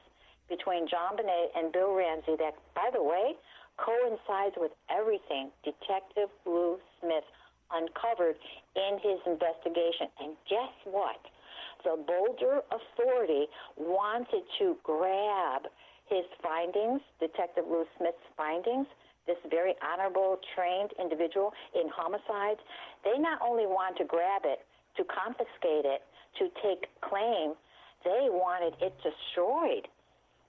between John Bonet and Bill Ramsey that, by the way, coincides with everything Detective Lou Smith uncovered in his investigation. And guess what? The Boulder Authority wanted to grab his findings, Detective Lou Smith's findings, this very honorable, trained individual in homicides. They not only want to grab it, to confiscate it, to take claim, they wanted it destroyed.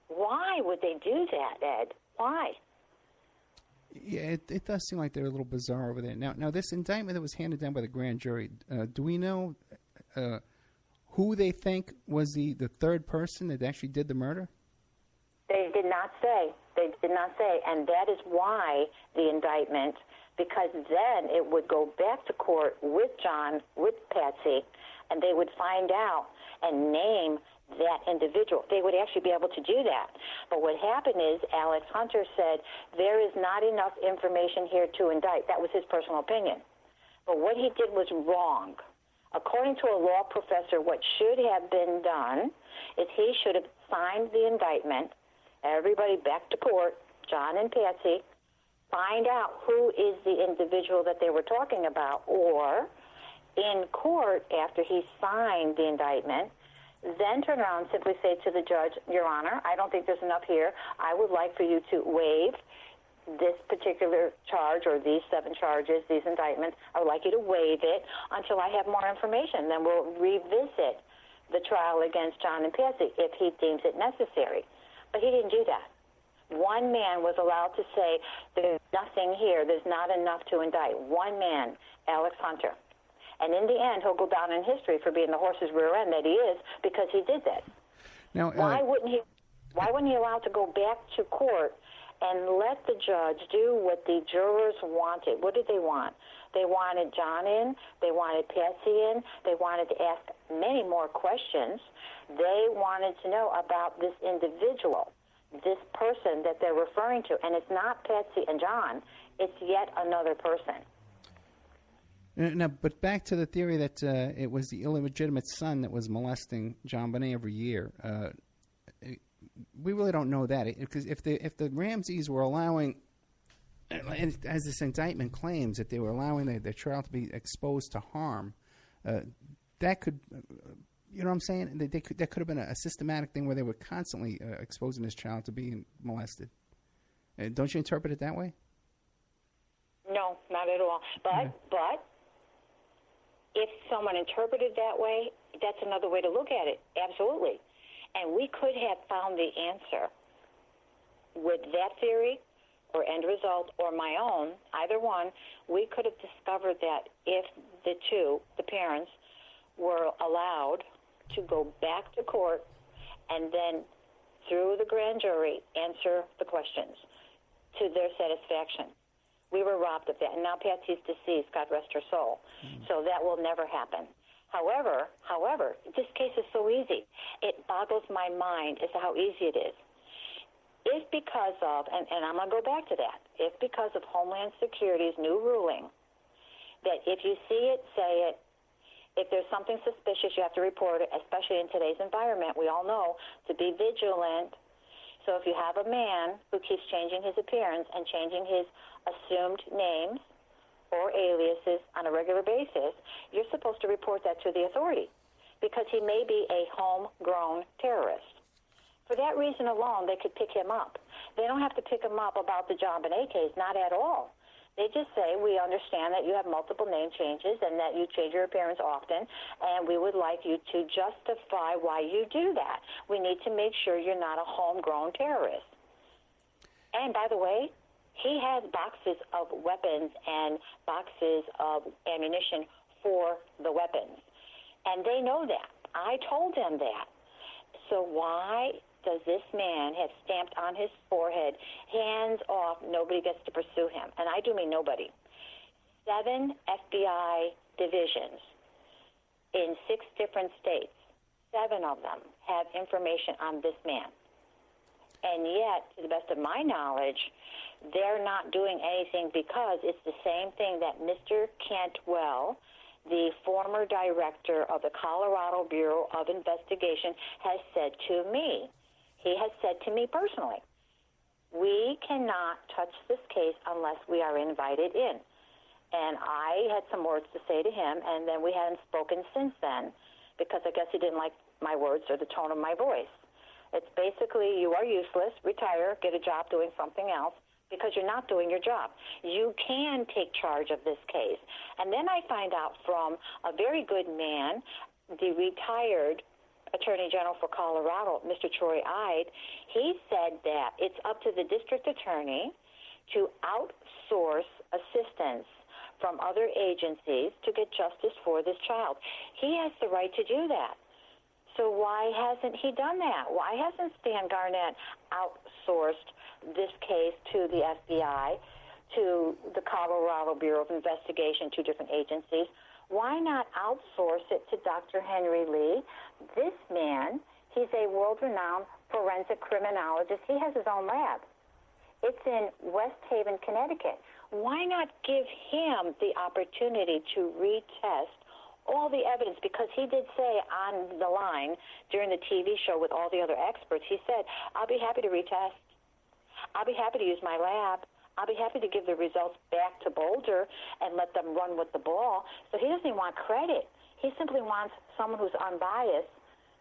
Why would they do that, Ed? Why? Yeah, it does seem like they're a little bizarre over there. Now, this indictment that was handed down by the grand jury, do we know who they think was the third person that actually did the murder? They did not say. They did not say. And that is why the indictment, because then it would go back to court with John, with Patsy, and they would find out and name that individual. They would actually be able to do that. But what happened is Alex Hunter said there is not enough information here to indict. That was his personal opinion. But what he did was wrong. According to a law professor, what should have been done is he should have signed the indictment, everybody back to court, John and Patsy, find out who is the individual that they were talking about, or in court, after he signed the indictment, then turn around and simply say to the judge, Your Honor, I don't think there's enough here. I would like for you to waive this particular charge or these 7 charges, these indictments. I would like you to waive it until I have more information. Then we'll revisit the trial against John and Patsy if he deems it necessary. But he didn't do that. One man was allowed to say, there's nothing here, there's not enough to indict. One man, Alex Hunter. And in the end, he'll go down in history for being the horse's rear end that he is, because he did that. Now, why wouldn't he allow to go back to court and let the judge do what the jurors wanted? What did they want? They wanted John in. They wanted Patsy in. They wanted to ask many more questions. They wanted to know about this individual, this person that they're referring to. And it's not Patsy and John. It's yet another person. Now, but back to the theory that it was the illegitimate son that was molesting John Bonet every year. We really don't know that, because if the Ramseys were allowing, as this indictment claims, that they were allowing their child to be exposed to harm, that could, you know what I'm saying? That could have been a systematic thing where they were constantly exposing this child to being molested. Don't you interpret it that way? No, not at all. But if someone interpreted that way, that's another way to look at it. Absolutely. And we could have found the answer with that theory or end result or my own, either one. We could have discovered that if the parents, were allowed to go back to court and then through the grand jury answer the questions to their satisfaction. We were robbed of that. And now Patsy's deceased, God rest her soul. So that will never happen. However, this case is so easy. It boggles my mind as to how easy it is. If because of, and I'm going to go back to that, if because of Homeland Security's new ruling, that if you see it, say it, if there's something suspicious, you have to report it, especially in today's environment. We all know to be vigilant. So if you have a man who keeps changing his appearance and changing his assumed names or aliases on a regular basis, you're supposed to report that to the authority, because he may be a homegrown terrorist. For that reason alone, they could pick him up. They don't have to pick him up about the John Bonet case, not at all. They just say, we understand that you have multiple name changes and that you change your appearance often, and we would like you to justify why you do that. We need to make sure you're not a homegrown terrorist. And by the way, he has boxes of weapons and boxes of ammunition for the weapons. And they know that. I told them that. So why does this man have stamped on his forehead, hands off, nobody gets to pursue him? And I do mean nobody. 7 FBI divisions in 6 different states, 7 of them have information on this man. And yet, to the best of my knowledge, they're not doing anything because it's the same thing that Mr. Cantwell, the former director of the Colorado Bureau of Investigation, has said to me. He has said to me personally, we cannot touch this case unless we are invited in. And I had some words to say to him, and then we hadn't spoken since then because I guess he didn't like my words or the tone of my voice. It's basically, you are useless, retire, get a job doing something else because you're not doing your job. You can take charge of this case. And then I find out from a very good man, the retired Attorney General for Colorado, Mr. Troy Ide, he said that it's up to the district attorney to outsource assistance from other agencies to get justice for this child. He has the right to do that. So why hasn't he done that? Why hasn't Stan Garnett outsourced this case to the FBI, to the Colorado Bureau of Investigation, 2 different agencies? Why not outsource it to Dr. Henry Lee? This man, he's a world-renowned forensic criminologist. He has his own lab. It's in West Haven, Connecticut. Why not give him the opportunity to retest all the evidence? Because he did say on the line during the TV show with all the other experts, he said, I'll be happy to retest. I'll be happy to use my lab. I'll be happy to give the results back to Boulder and let them run with the ball. So he doesn't even want credit. He simply wants someone who's unbiased,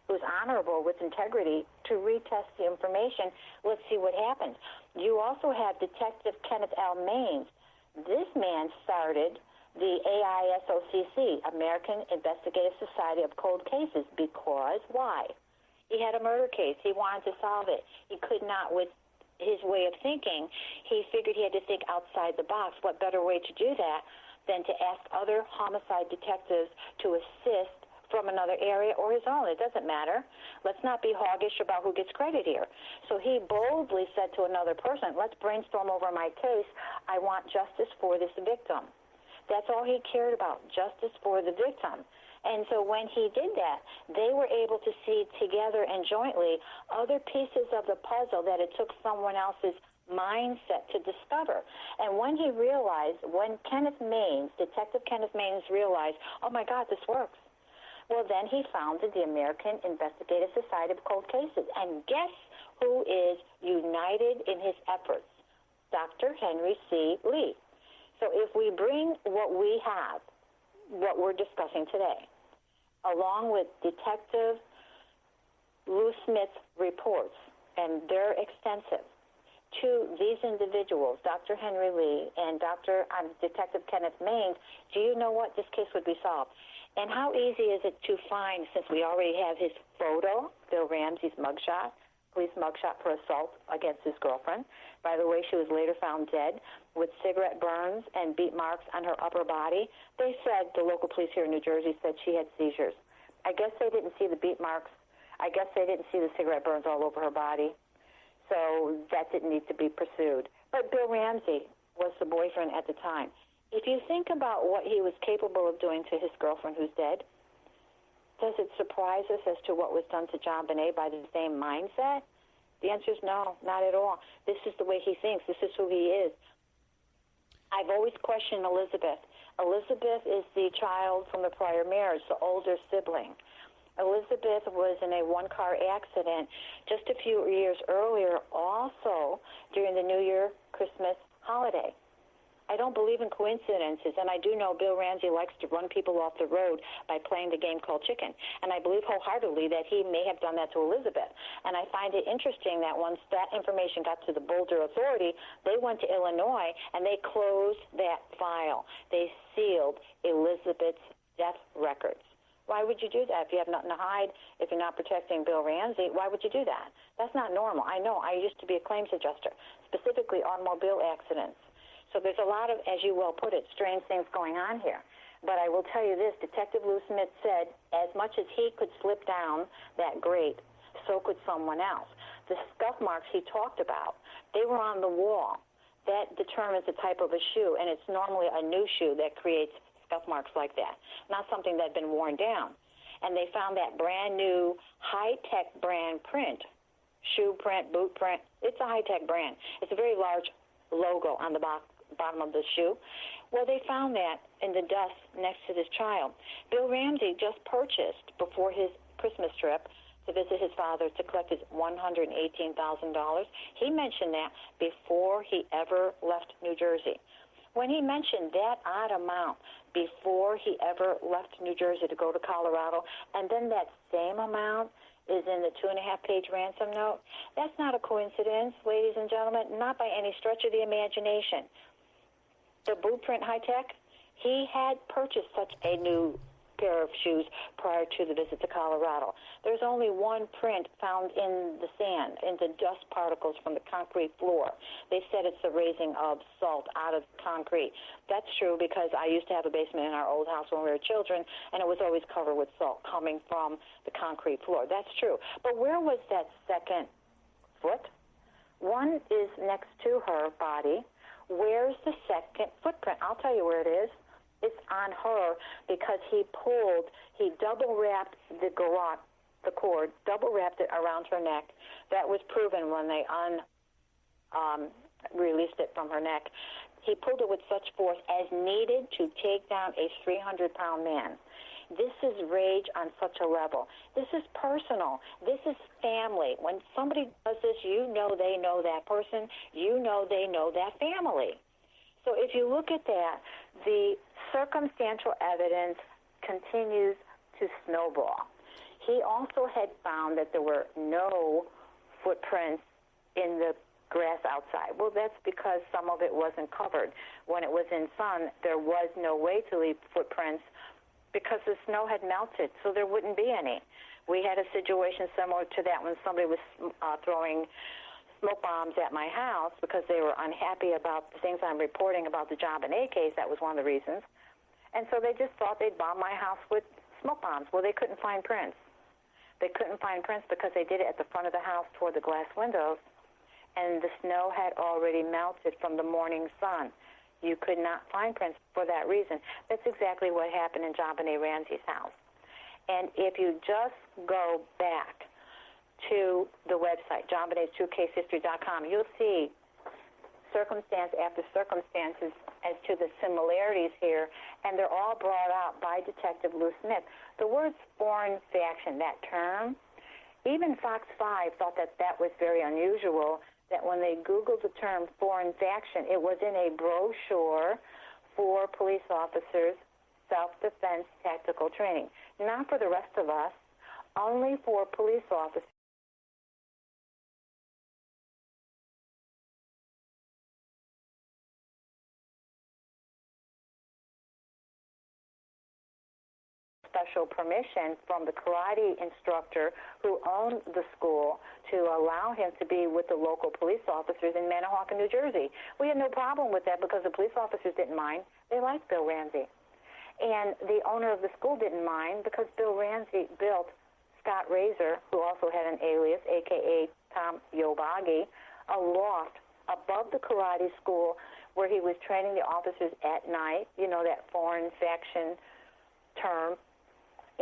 who's honorable, with integrity, to retest the information. Let's see what happens. You also have Detective Kenneth L. Maines. This man started the AISOCC, American Investigative Society of Cold Cases, because why? He had a murder case. He wanted to solve it. He could not, with his way of thinking, he figured he had to think outside the box. What better way to do that than to ask other homicide detectives to assist from another area or his own? It doesn't matter. Let's not be hoggish about who gets credit here. So he boldly said to another person, let's brainstorm over my case. I want justice for this victim. That's all he cared about, justice for the victim. And so when he did that, they were able to see together and jointly other pieces of the puzzle that it took someone else's mindset to discover. And when he realized, when Detective Kenneth Maines realized, oh my God, this works. Well, then he founded the American Investigative Society of Cold Cases. And guess who is united in his efforts? Dr. Henry C. Lee. So if we bring what we have, what we're discussing today, along with Detective Lou Smith's reports, and they're extensive, to these individuals, Dr. Henry Lee and Detective Kenneth Maines, do you know what? This case would be solved. And how easy is it to find, since we already have his photo, Bill Ramsey's mugshot, police mugshot for assault against his girlfriend. By the way, she was later found dead with cigarette burns and beat marks on her upper body. They said, the local police here in New Jersey said she had seizures. I guess they didn't see the beat marks. I guess they didn't see the cigarette burns all over her body. So that didn't need to be pursued. But Bill Ramsey was the boyfriend at the time. If you think about what he was capable of doing to his girlfriend who's dead, does it surprise us as to what was done to John Bonet by the same mindset? The answer is no, not at all. This is the way he thinks. This is who he is. I've always questioned Elizabeth. Elizabeth is the child from the prior marriage, the older sibling. Elizabeth was in a one-car accident just a few years earlier, also during the New Year, Christmas holiday. I don't believe in coincidences, and I do know Bill Ramsey likes to run people off the road by playing the game called chicken. And I believe wholeheartedly that he may have done that to Elizabeth. And I find it interesting that once that information got to the Boulder Authority, they went to Illinois and they closed that file. They sealed Elizabeth's death records. Why would you do that? If you have nothing to hide, if you're not protecting Bill Ramsey, why would you do that? That's not normal. I know. I used to be a claims adjuster, specifically automobile accidents. So there's a lot of, as you well put it, strange things going on here. But I will tell you this, Detective Lou Smith said as much as he could slip down that grate, so could someone else. The scuff marks he talked about, they were on the wall. That determines the type of a shoe, and it's normally a new shoe that creates scuff marks like that, not something that had been worn down. And they found that brand new high-tech brand print, shoe print, boot print. It's a high-tech brand. It's a very large logo on the bottom of the shoe. Well, they found that in the dust next to this child. Bill Ramsey just purchased, before his Christmas trip, to visit his father to collect his $118,000. He mentioned that before he ever left New Jersey. When he mentioned that odd amount before he ever left New Jersey to go to Colorado, and then that same amount is in the 2.5-page ransom note, that's not a coincidence, ladies and gentlemen, not by any stretch of the imagination. The Blueprint High Tech, he had purchased such a new pair of shoes prior to the visit to Colorado. There's only one print found in the sand, in the dust particles from the concrete floor. They said it's the raising of salt out of concrete. That's true because I used to have a basement in our old house when we were children, and it was always covered with salt coming from the concrete floor. That's true. But where was that second foot? One is next to her body. Where's the second footprint? I'll tell you where it is. It's on her because he double-wrapped the cord, double-wrapped it around her neck. That was proven when they released it from her neck. He pulled it with such force as needed to take down a 300-pound man. This is rage on such a level. This is personal. This is family. When somebody does this, you know they know that person. You know they know that family. So if you look at that, the circumstantial evidence continues to snowball. He also had found that there were no footprints in the grass outside. Well, that's because some of it wasn't covered. When it was in sun, there was no way to leave footprints because the snow had melted, so there wouldn't be any. We had a situation similar to that when somebody was throwing smoke bombs at my house because they were unhappy about the things I'm reporting about the JonBenet case. That was one of the reasons. And so they just thought they'd bomb my house with smoke bombs. Well, they couldn't find prints. They couldn't find prints because they did it at the front of the house toward the glass windows, and the snow had already melted from the morning sun. You could not find prints for that reason. That's exactly what happened in JonBenet Ramsey's house. And if you just go back to the website, JonBenet'sTrueCaseHistory.com, you'll see circumstance after circumstances as to the similarities here, and they're all brought out by Detective Lou Smith. The words foreign faction, that term, even Fox 5 thought that that was very unusual, that when they Googled the term foreign faction, it was in a brochure for police officers, self-defense tactical training. Not for the rest of us, only for police officers. Special permission from the karate instructor who owned the school to allow him to be with the local police officers in Manahawkin, New Jersey. We had no problem with that because the police officers didn't mind. They liked Bill Ramsey. And the owner of the school didn't mind because Bill Ramsey built Scott Razor, who also had an alias, a.k.a. Tom Yobagi, a loft above the karate school where he was training the officers at night, you know, that foreign faction term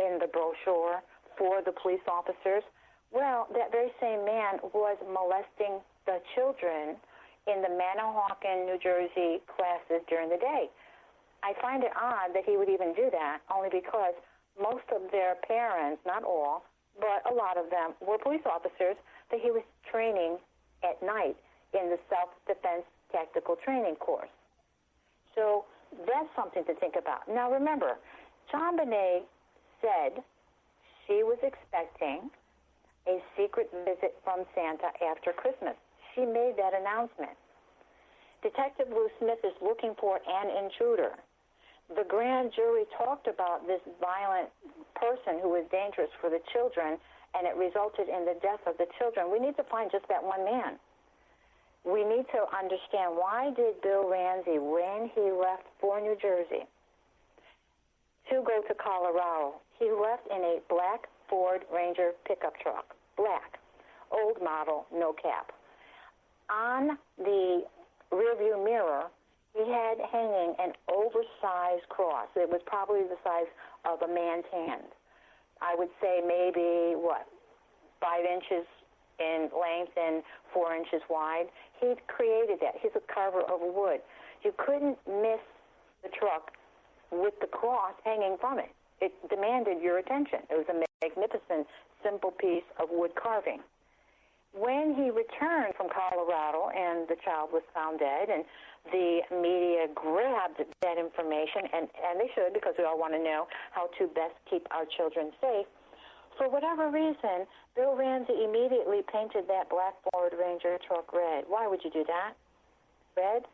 in the brochure for the police officers. Well, that very same man was molesting the children in the Manahawkin, New Jersey classes during the day. I find it odd that he would even do that, only because most of their parents, not all, but a lot of them, were police officers that he was training at night in the self-defense tactical training course. So that's something to think about. Now remember, JonBenet said she was expecting a secret visit from Santa after Christmas. She made that announcement. Detective Lou Smith is looking for an intruder. The grand jury talked about this violent person who was dangerous for the children, and it resulted in the death of the children. We need to find just that one man. We need to understand, why did Bill Ramsey, when he left for New Jersey to go to Colorado, he left in a black Ford Ranger pickup truck, black, old model, no cap. On the rearview mirror, he had hanging an oversized cross. It was probably the size of a man's hand. I would say maybe, 5 inches in length and 4 inches wide. He created that. He's a carver of wood. You couldn't miss the truck with the cross hanging from it. It demanded your attention. It was a magnificent, simple piece of wood carving. When he returned from Colorado and the child was found dead, and the media grabbed that information, and they should, because we all want to know how to best keep our children safe, for whatever reason, Bill Ramsey immediately painted that black Ford Ranger truck red. Why would you do that? Red?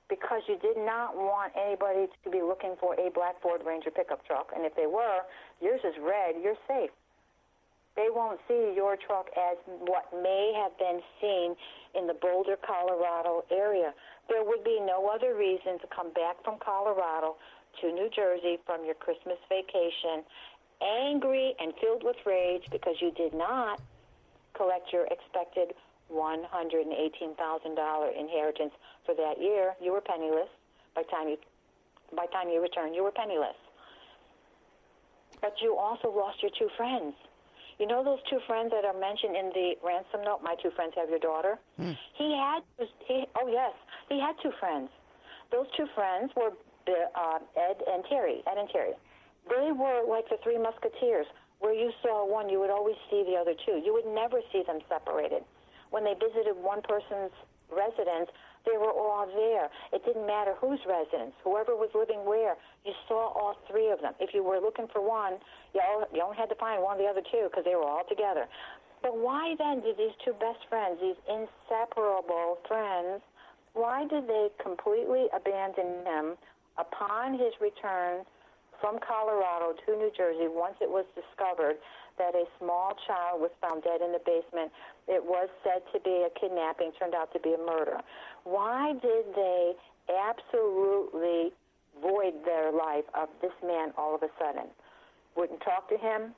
Because you did not want anybody to be looking for a black Ford Ranger pickup truck, and if they were, yours is red, you're safe. They won't see your truck as what may have been seen in the Boulder, Colorado area. There would be no other reason to come back from Colorado to New Jersey from your Christmas vacation angry and filled with rage because you did not collect your expected $118,000 inheritance for that year. You were penniless. By time you returned, you were penniless. But you also lost your 2 friends. You know those 2 friends that are mentioned in the ransom note? My 2 friends have your daughter. He had 2 friends. Those 2 friends were Ed and Terry. They were like the 3 Musketeers. Where you saw one, you would always see the other 2. You would never see them separated. When they visited one person's residence, they were all there. It didn't matter whose residence, whoever was living where. You saw all 3 of them. If you were looking for one, you only had to find one of the other 2 because they were all together. But why then did these 2 best friends, these inseparable friends, why did they completely abandon him upon his return from Colorado to New Jersey once it was discovered that a small child was found dead in the basement? It was said to be a kidnapping, turned out to be a murder. Why did they absolutely void their life of this man all of a sudden? Wouldn't talk to him,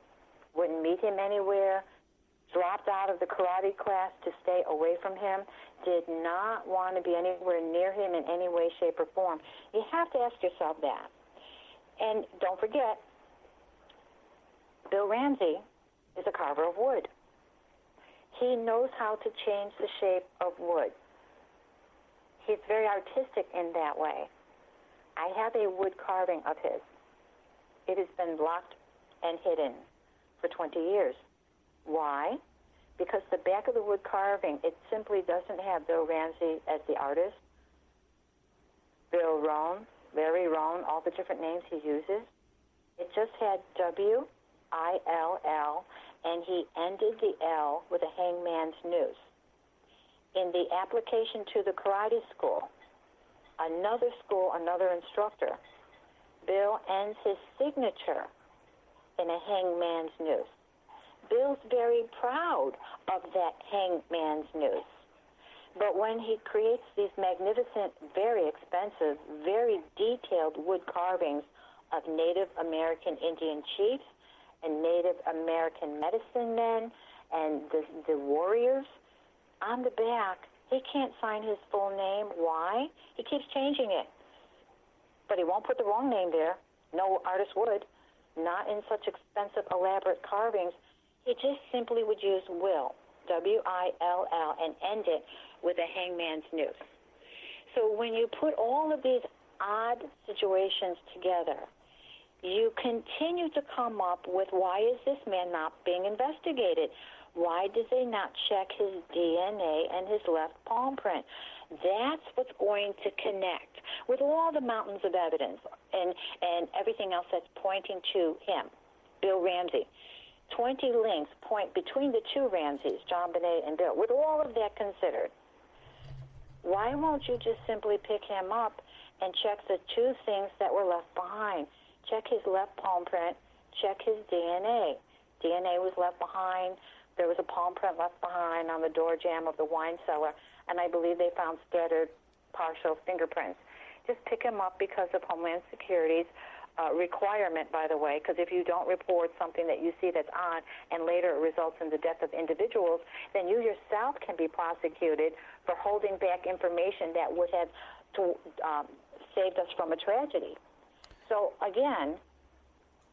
wouldn't meet him anywhere, dropped out of the karate class to stay away from him, did not want to be anywhere near him in any way, shape, or form. You have to ask yourself that. And don't forget, Bill Ramsey is a carver of wood. He knows how to change the shape of wood. He's very artistic in that way. I have a wood carving of his. It has been locked and hidden for 20 years. Why? Because the back of the wood carving, it simply doesn't have Bill Ramsey as the artist. Bill Rohn, Larry Rohn, all the different names he uses. It just had W-I-L-L, and he ended the L with a hangman's noose. In the application to the karate school, another instructor, Bill ends his signature in a hangman's noose. Bill's very proud of that hangman's noose. But when he creates these magnificent, very expensive, very detailed wood carvings of Native American Indian chiefs and Native American medicine men and the warriors, on the back, he can't sign his full name. Why? He keeps changing it. But he won't put the wrong name there. No artist would. Not in such expensive, elaborate carvings. He just simply would use Will, W-I-L-L, and end it with a hangman's noose. So when you put all of these odd situations together, you continue to come up with, why is this man not being investigated? Why did they not check his DNA and his left palm print? That's what's going to connect with all the mountains of evidence and everything else that's pointing to him, Bill Ramsey. 20 links point between the 2 Ramseys, John Bonet and Bill. With all of that considered, why won't you just simply pick him up and check the 2 things that were left behind? Check his left palm print, check his DNA. DNA was left behind. There was a palm print left behind on the door jamb of the wine cellar, and I believe they found scattered partial fingerprints. Just pick him up because of Homeland Security's requirement, by the way, because if you don't report something that you see that's on and later it results in the death of individuals, then you yourself can be prosecuted for holding back information that would have saved us from a tragedy. So, again,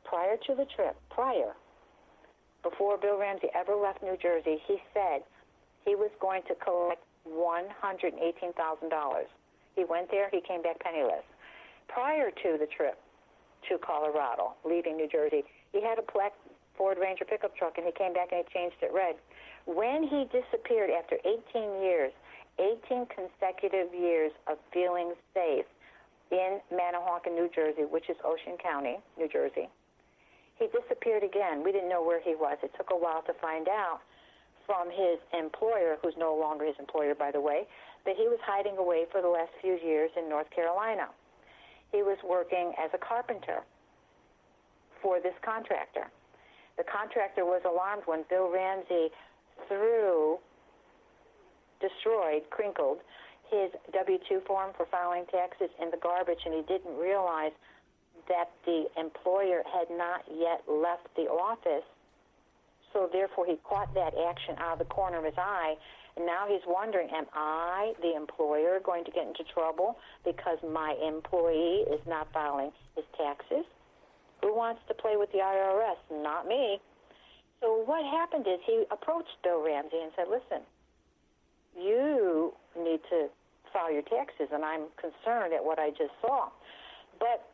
prior to the trip, before Bill Ramsey ever left New Jersey, he said he was going to collect $118,000. He went there, he came back penniless. Prior to the trip to Colorado, leaving New Jersey, he had a black Ford Ranger pickup truck, and he came back and he changed it red. When he disappeared after 18 years, 18 consecutive years of feeling safe in Manahawkin, New Jersey, which is Ocean County, New Jersey, he disappeared again. We didn't know where he was. It took a while to find out from his employer, who's no longer his employer, by the way, that he was hiding away for the last few years in North Carolina. He was working as a carpenter for this contractor. The contractor was alarmed when Bill Ramsey crinkled his W-2 form for filing taxes in the garbage, and he didn't realize that the employer had not yet left the office. So therefore he caught that action out of the corner of his eye, and now he's wondering, am I, the employer, going to get into trouble because my employee is not filing his taxes? Who wants to play with the IRS? Not me. So what happened is he approached Bill Ramsey and said, listen, you need to file your taxes, and I'm concerned at what I just saw. But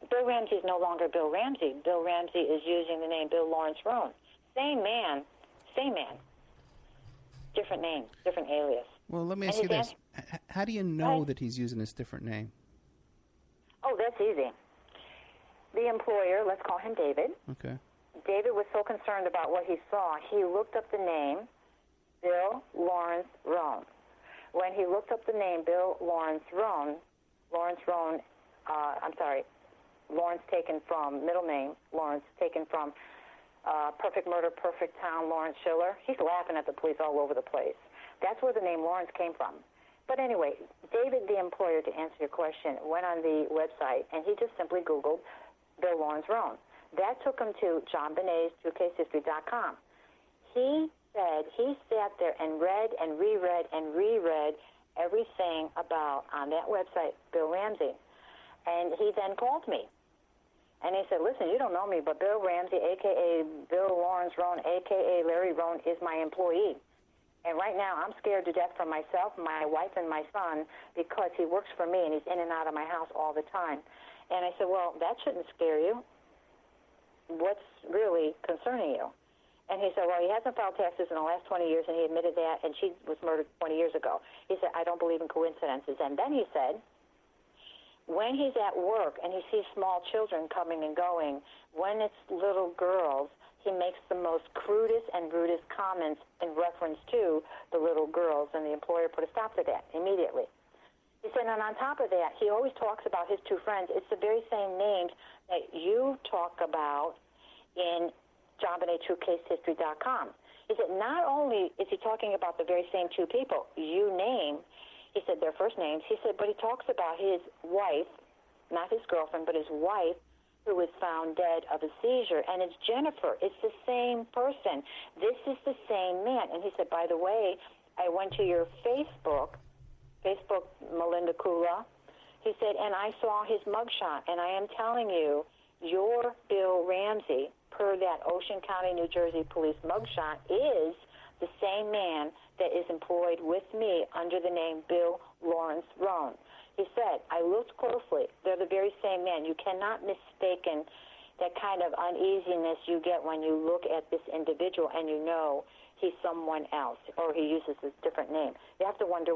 Bill Ramsey is no longer Bill Ramsey. Bill Ramsey is using the name Bill Lawrence Roan. Same man, different name, different alias. Well, let me ask you this. How do you know that he's using this different name? Oh, that's easy. The employer, let's call him David. Okay. David was so concerned about what he saw, he looked up the name Bill Lawrence Roan. When he looked up the name Bill Lawrence Roan, Lawrence taken from, middle name, Lawrence taken from Perfect Murder, Perfect Town, Lawrence Schiller. He's laughing at the police all over the place. That's where the name Lawrence came from. But anyway, David, the employer, to answer your question, went on the website, and he just simply Googled Bill Lawrence Roan. That took him to John Benet's TrueCaseHistory.com. He said he sat there and read and reread everything about, on that website, Bill Ramsey. And he then called me. And he said, listen, you don't know me, but Bill Ramsey, a.k.a. Bill Lawrence Roan, a.k.a. Larry Roan, is my employee. And right now I'm scared to death for myself, my wife, and my son because he works for me and he's in and out of my house all the time. And I said, well, that shouldn't scare you. What's really concerning you? And he said, well, he hasn't filed taxes in the last 20 years, and he admitted that, and she was murdered 20 years ago. He said, I don't believe in coincidences. And then he said, when he's at work and he sees small children coming and going, when it's little girls, he makes the most crudest and rudest comments in reference to the little girls, and the employer put a stop to that immediately. He said, and on top of that, he always talks about his two friends. It's the very same names that you talk about in John Benet TrueCaseHistory.com. He said, not only is he talking about the very same two people you name, he said their first names, he said, but he talks about his wife, not his girlfriend, but his wife, who was found dead of a seizure, and it's Jennifer. It's the same person. This is the same man. And he said, by the way, I went to your Facebook, Melinda Kula. He said, and I saw his mugshot, and I am telling you, your Bill Ramsey, per that Ocean County, New Jersey police mugshot, is the same man that is employed with me under the name Bill Lawrence Roan. He said, I looked closely. They're the very same man. You cannot mistaken that kind of uneasiness you get when you look at this individual and you know he's someone else or he uses a different name. You have to wonder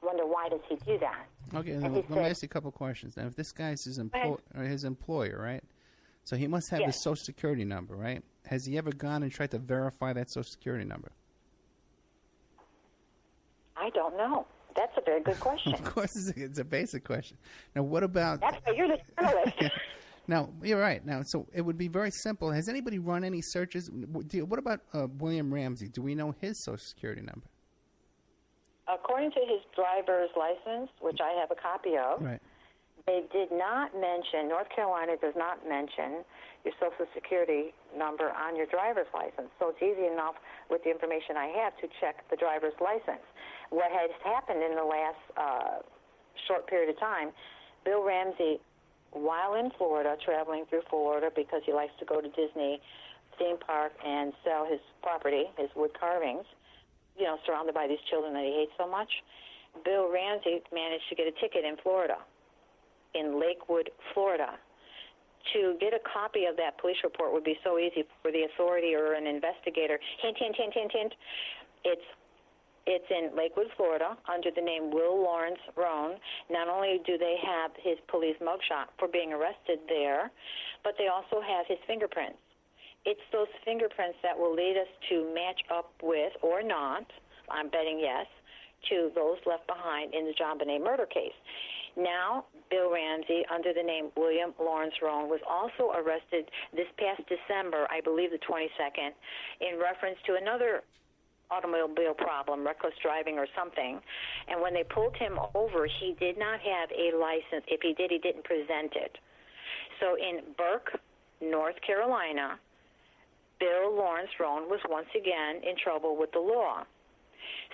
why does he do that? Okay, let me ask you a couple questions. Now, if this guy's his employer, right? So he must have his Social Security number, right? Has he ever gone and tried to verify that Social Security number? I don't know. That's a very good question. Of course, it's a basic question. Now, what about... That's why you're the journalist. Now, you're right. Now, so it would be very simple. Has anybody run any searches? What about William Ramsey? Do we know his Social Security number? According to his driver's license, which I have a copy of, right, They did not mention, North Carolina does not mention your Social Security number on your driver's license. So it's easy enough with the information I have to check the driver's license. What has happened in the last short period of time, Bill Ramsey, while in Florida, traveling through Florida because he likes to go to Disney theme park and sell his property, his wood carvings, surrounded by these children that he hates so much, Bill Ramsey managed to get a ticket in Florida, in Lakewood, Florida. To get a copy of that police report would be so easy for the authority or an investigator. Hint, hint, hint, hint, hint. It's in Lakewood, Florida, under the name Will Lawrence Roan. Not only do they have his police mugshot for being arrested there, but they also have his fingerprints. It's those fingerprints that will lead us to match up with, or not, I'm betting yes, to those left behind in the JonBenet murder case. Now, Bill Ramsey, under the name William Lawrence Roan, was also arrested this past December, I believe the 22nd, in reference to another automobile problem, reckless driving or something. And when they pulled him over, he did not have a license. If he did, he didn't present it. So in Burke, North Carolina, Bill Lawrence Roan was once again in trouble with the law.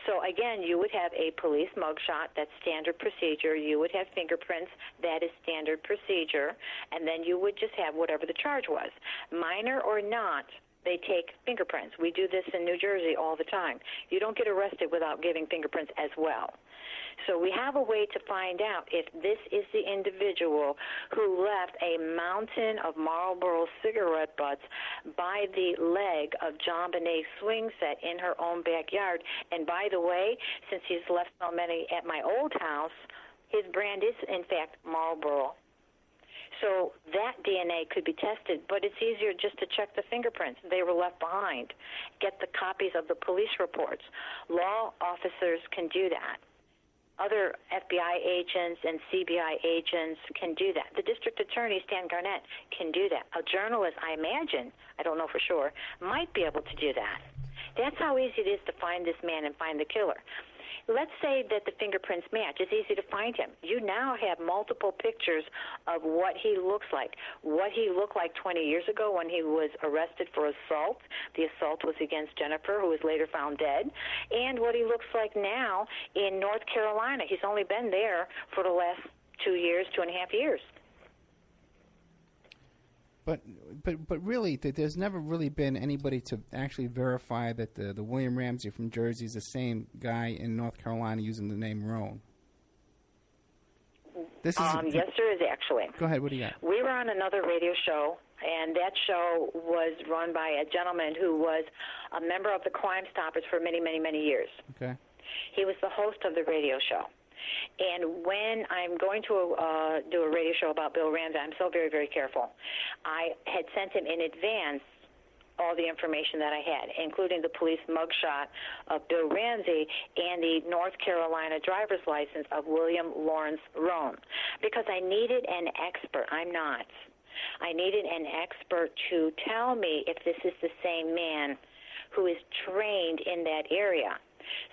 So, again, you would have a police mugshot, that's standard procedure. You would have fingerprints, that is standard procedure. And then you would just have whatever the charge was. Minor or not, they take fingerprints. We do this in New Jersey all the time. You don't get arrested without giving fingerprints as well. So we have a way to find out if this is the individual who left a mountain of Marlboro cigarette butts by the leg of JonBenet's swing set in her own backyard. And by the way, since he's left so many at my old house, his brand is, in fact, Marlboro. So that DNA could be tested, but it's easier just to check the fingerprints. They were left behind. Get the copies of the police reports. Law officers can do that. Other FBI agents and CBI agents can do that. The district attorney, Stan Garnett, can do that. A journalist, I imagine, I don't know for sure, might be able to do that. That's how easy it is to find this man and find the killer. Let's say that the fingerprints match. It's easy to find him. You now have multiple pictures of what he looks like. What he looked like 20 years ago when he was arrested for assault. The assault was against Jennifer, who was later found dead. And what he looks like now in North Carolina. He's only been there for the last 2 years, 2.5 years. But really, there's never really been anybody to actually verify that the William Ramsey from Jersey is the same guy in North Carolina using the name Roan. Yes, there is actually. Go ahead. What do you got? We were on another radio show, and that show was run by a gentleman who was a member of the Crime Stoppers for many, many, many years. Okay. He was the host of the radio show. And when I'm going to do a radio show about Bill Ramsey, I'm so very, very careful. I had sent him in advance all the information that I had, including the police mugshot of Bill Ramsey and the North Carolina driver's license of William Lawrence Roan, because I needed an expert. I'm not. I needed an expert to tell me if this is the same man who is trained in that area.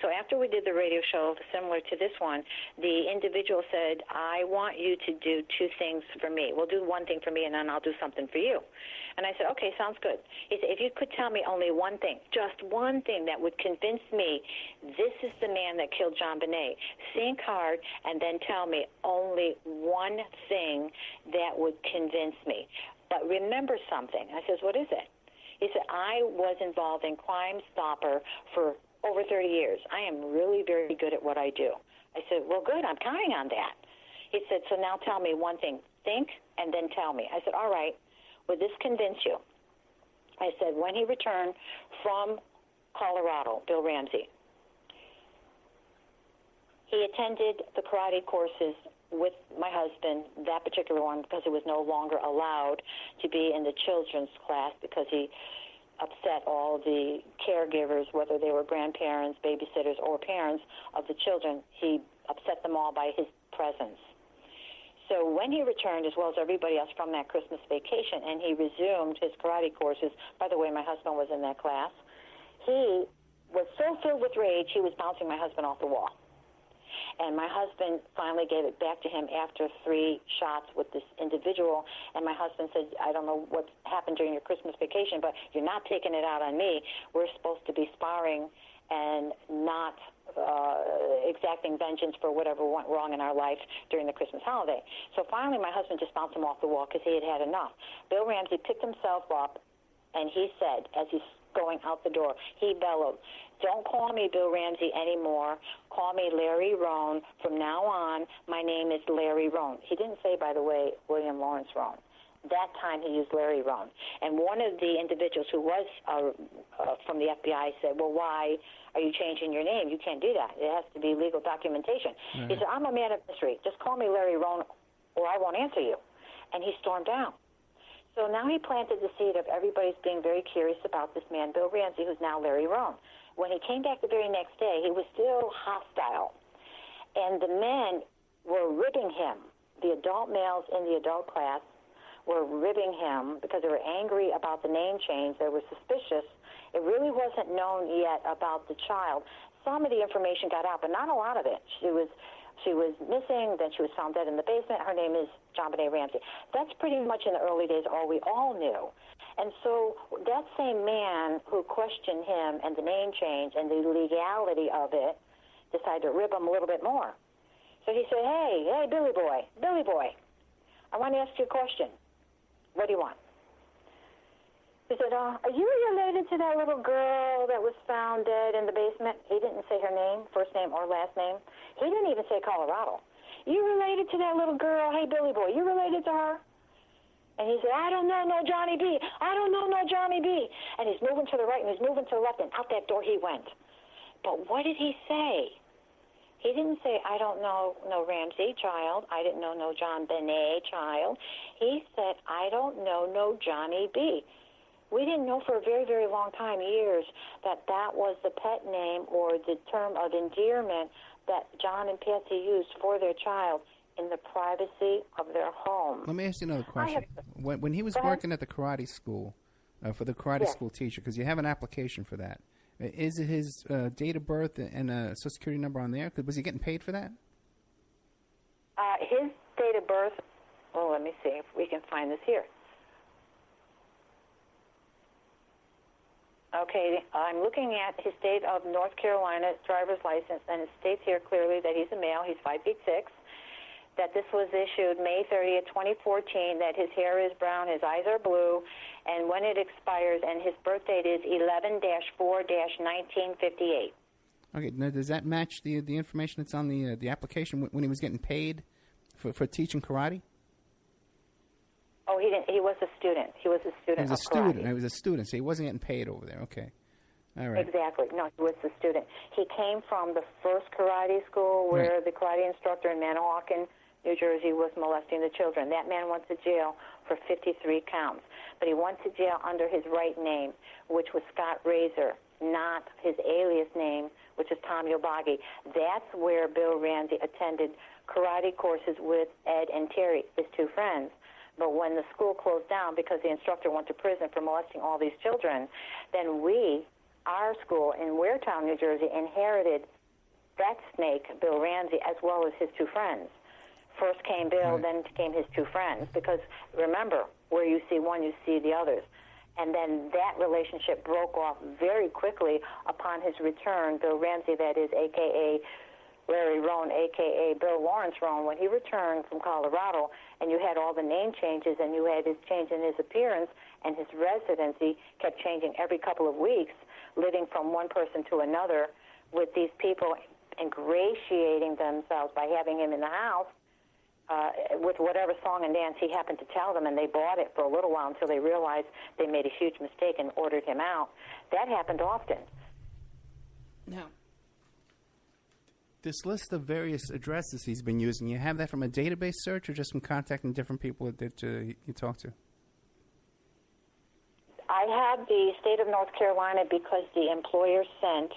So after we did the radio show similar to this one, the individual said, I want you to do two things for me. Well, do one thing for me, and then I'll do something for you. And I said, okay, sounds good. He said, if you could tell me only one thing, just one thing that would convince me this is the man that killed JonBenet, think hard and then tell me only one thing that would convince me. But remember something. I says, what is it? He said, I was involved in Crime Stopper for over 30 years. I am really very good at what I do. I said, well, good. I'm counting on that. He said, so now tell me one thing. Think and then tell me. I said, all right. Would this convince you? I said, when he returned from Colorado, Bill Ramsey, he attended the karate courses with my husband, that particular one, because he was no longer allowed to be in the children's class because he upset all the caregivers, whether they were grandparents, babysitters, or parents of the children. He upset them all by his presence. So when he returned, as well as everybody else from that Christmas vacation, and he resumed his karate courses, by the way, my husband was in that class, he was so filled with rage, he was bouncing my husband off the wall. And my husband finally gave it back to him after 3 shots with this individual. And my husband said, I don't know what happened during your Christmas vacation, but you're not taking it out on me. We're supposed to be sparring and not exacting vengeance for whatever went wrong in our life during the Christmas holiday. So finally, my husband just bounced him off the wall because he had had enough. Bill Ramsey picked himself up, and he said, as he's going out the door, he bellowed, don't call me Bill Ramsey anymore. Call me Larry Rohn. From now on, my name is Larry Rohn. He didn't say, by the way, William Lawrence Rohn. That time he used Larry Rohn. And one of the individuals who was from the FBI said, well, why are you changing your name? You can't do that. It has to be legal documentation. He said, I'm a man of mystery. Just call me Larry Rohn or I won't answer you. And he stormed out. So now he planted the seed of everybody's being very curious about this man, Bill Ramsey, who's now Larry Rohn. When he came back the very next day, he was still hostile. And the men were ribbing him. The adult males in the adult class were ribbing him because they were angry about the name change. They were suspicious. It really wasn't known yet about the child. Some of the information got out, but not a lot of it. She was missing, then she was found dead in the basement. Her name is JonBenet Ramsey. That's pretty much in the early days all we all knew. And so that same man who questioned him and the name change and the legality of it decided to rib him a little bit more. So he said, hey, Billy boy, I want to ask you a question. What do you want? He said, are you related to that little girl that was found dead in the basement? He didn't say her name, first name or last name. He didn't even say Colorado. You related to that little girl? Hey, Billy boy, you related to her? And he said, I don't know no Johnny B. I don't know no Johnny B. And he's moving to the right and he's moving to the left, and out that door he went. But what did he say? He didn't say, I don't know no Ramsey child. I didn't know no JonBenet child. He said, I don't know no Johnny B. We didn't know for a very, very long time, years, that was the pet name or the term of endearment that John and Patsy used for their child in the privacy of their home. Let me ask you another question. When he was working at the karate school, for the karate school teacher, because you have an application for that, is it his date of birth and a Social Security number on there? Was he getting paid for that? His date of birth, well, let me see if we can find this here. Okay, I'm looking at his state of North Carolina driver's license, and it states here clearly that he's a male, he's 5'6", that this was issued May 30th, 2014, that his hair is brown, his eyes are blue, and when it expires, and his birth date is 11-4-1958. Okay, now does that match the information that's on the application when he was getting paid for teaching karate? Oh, he didn't. He was a student. He was a student. Karate. He was a student, so he wasn't getting paid over there. Okay, all right. Exactly. No, he was a student. He came from the first karate school where the karate instructor in Manahawkin, New Jersey, was molesting the children. That man went to jail for 53 counts, but he went to jail under his right name, which was Scott Razor, not his alias name, which is Tom Yobagi. That's where Bill Ramsey attended karate courses with Ed and Terry, his 2 friends. But when the school closed down because the instructor went to prison for molesting all these children, then our school in Waretown, New Jersey, inherited that snake, Bill Ramsey, as well as his 2 friends. First came Bill, then came his 2 friends, because remember, where you see one, you see the others. And then that relationship broke off very quickly upon his return. Bill Ramsey, that is, a.k.a. Larry Rohn, a.k.a. Bill Lawrence Rohn, when he returned from Colorado, and you had all the name changes, and you had his change in his appearance, and his residency kept changing every couple of weeks, living from one person to another, with these people ingratiating themselves by having him in the house with whatever song and dance he happened to tell them, and they bought it for a little while until they realized they made a huge mistake and ordered him out. That happened often. Now, this list of various addresses he's been using, you have that from a database search or just from contacting different people that you talked to? I have the state of North Carolina because the employer sent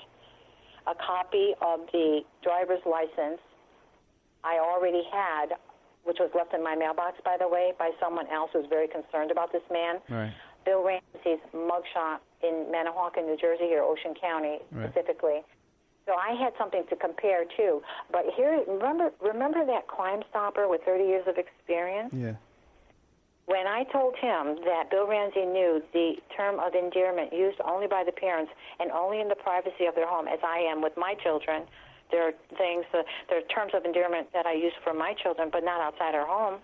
a copy of the driver's license I already had, which was left in my mailbox, by the way, by someone else who was very concerned about this man. Right. Bill Ramsey's mugshot in Manahawkin, New Jersey, here, Ocean County specifically. So I had something to compare to. But here, remember that Crime Stopper with 30 years of experience? Yeah. When I told him that Bill Ramsey knew the term of endearment used only by the parents and only in the privacy of their home, as I am with my children, there are things, there are terms of endearment that I use for my children, but not outside our home.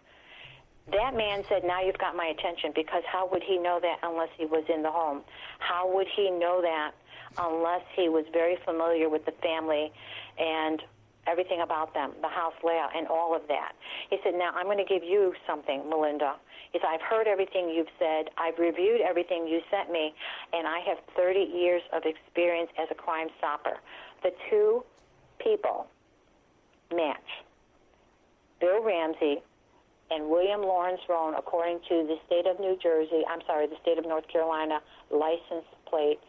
That man said, now you've got my attention, because how would he know that unless he was in the home? How would he know that unless he was very familiar with the family and everything about them, the house layout, and all of that? He said, now I'm going to give you something, Melinda. He said, I've heard everything you've said. I've reviewed everything you sent me, and I have 30 years of experience as a Crime Stopper. The two people match. Bill Ramsey and William Lawrence Roan, according to the state of the state of North Carolina license plate,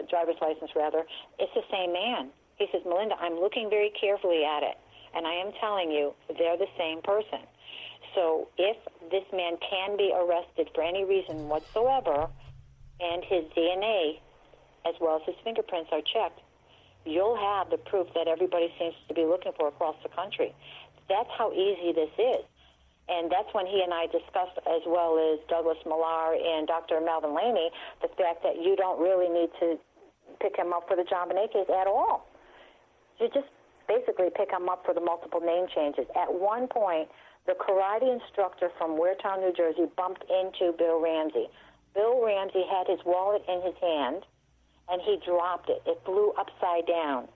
driver's license rather, it's the same man. He says, Melinda, I'm looking very carefully at it, and I am telling you, they're the same person. So if this man can be arrested for any reason whatsoever, and his DNA as well as his fingerprints are checked, you'll have the proof that everybody seems to be looking for across the country. That's how easy this is. And that's when he and I discussed, as well as Douglas Millar and Dr. Melvin Laney, the fact that you don't really need to pick him up for the John Bonet case at all. You just basically pick him up for the multiple name changes. At one point, the karate instructor from Waretown, New Jersey, bumped into Bill Ramsey. Bill Ramsey had his wallet in his hand, and he dropped it. It flew upside down.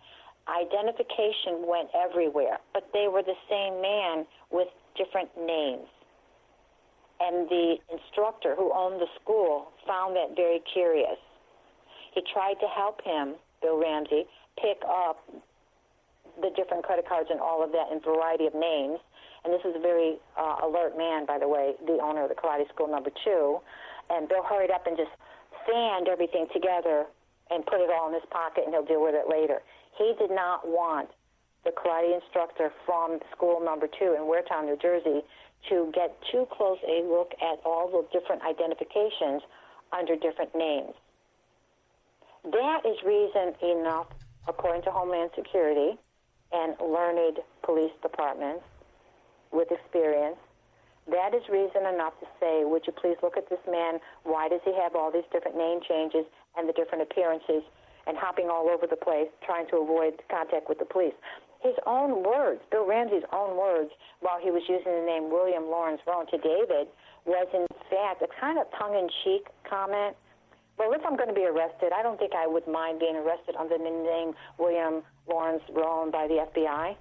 Identification went everywhere, but they were the same man with different names. And the instructor who owned the school found that very curious. He tried to help him, Bill Ramsey, pick up the different credit cards and all of that in a variety of names. And this is a very alert man, by the way, the owner of the karate school number 2. And Bill hurried up and just fanned everything together and put it all in his pocket, and he'll deal with it later. He did not want the karate instructor from school number 2 in Waretown, New Jersey, to get too close a look at all the different identifications under different names. That is reason enough, according to Homeland Security and learned police departments with experience, that is reason enough to say, would you please look at this man? Why does he have all these different name changes and the different appearances and hopping all over the place, trying to avoid contact with the police? His own words, Bill Ramsey's own words, while he was using the name William Lawrence Roan to David, was in fact a kind of tongue-in-cheek comment. Well, if I'm going to be arrested, I don't think I would mind being arrested under the name William Lawrence Roan by the FBI.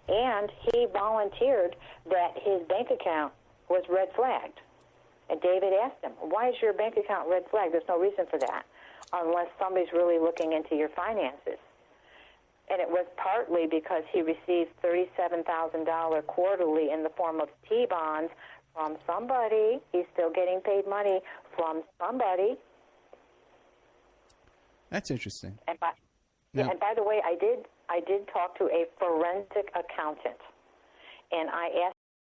And he volunteered that his bank account was red flagged. And David asked him, why is your bank account red flagged? There's no reason for that unless somebody's really looking into your finances. And it was partly because he received $37,000 quarterly in the form of T-bonds from somebody. He's still getting paid money from somebody. That's interesting. And by the way, I did talk to a forensic accountant, and I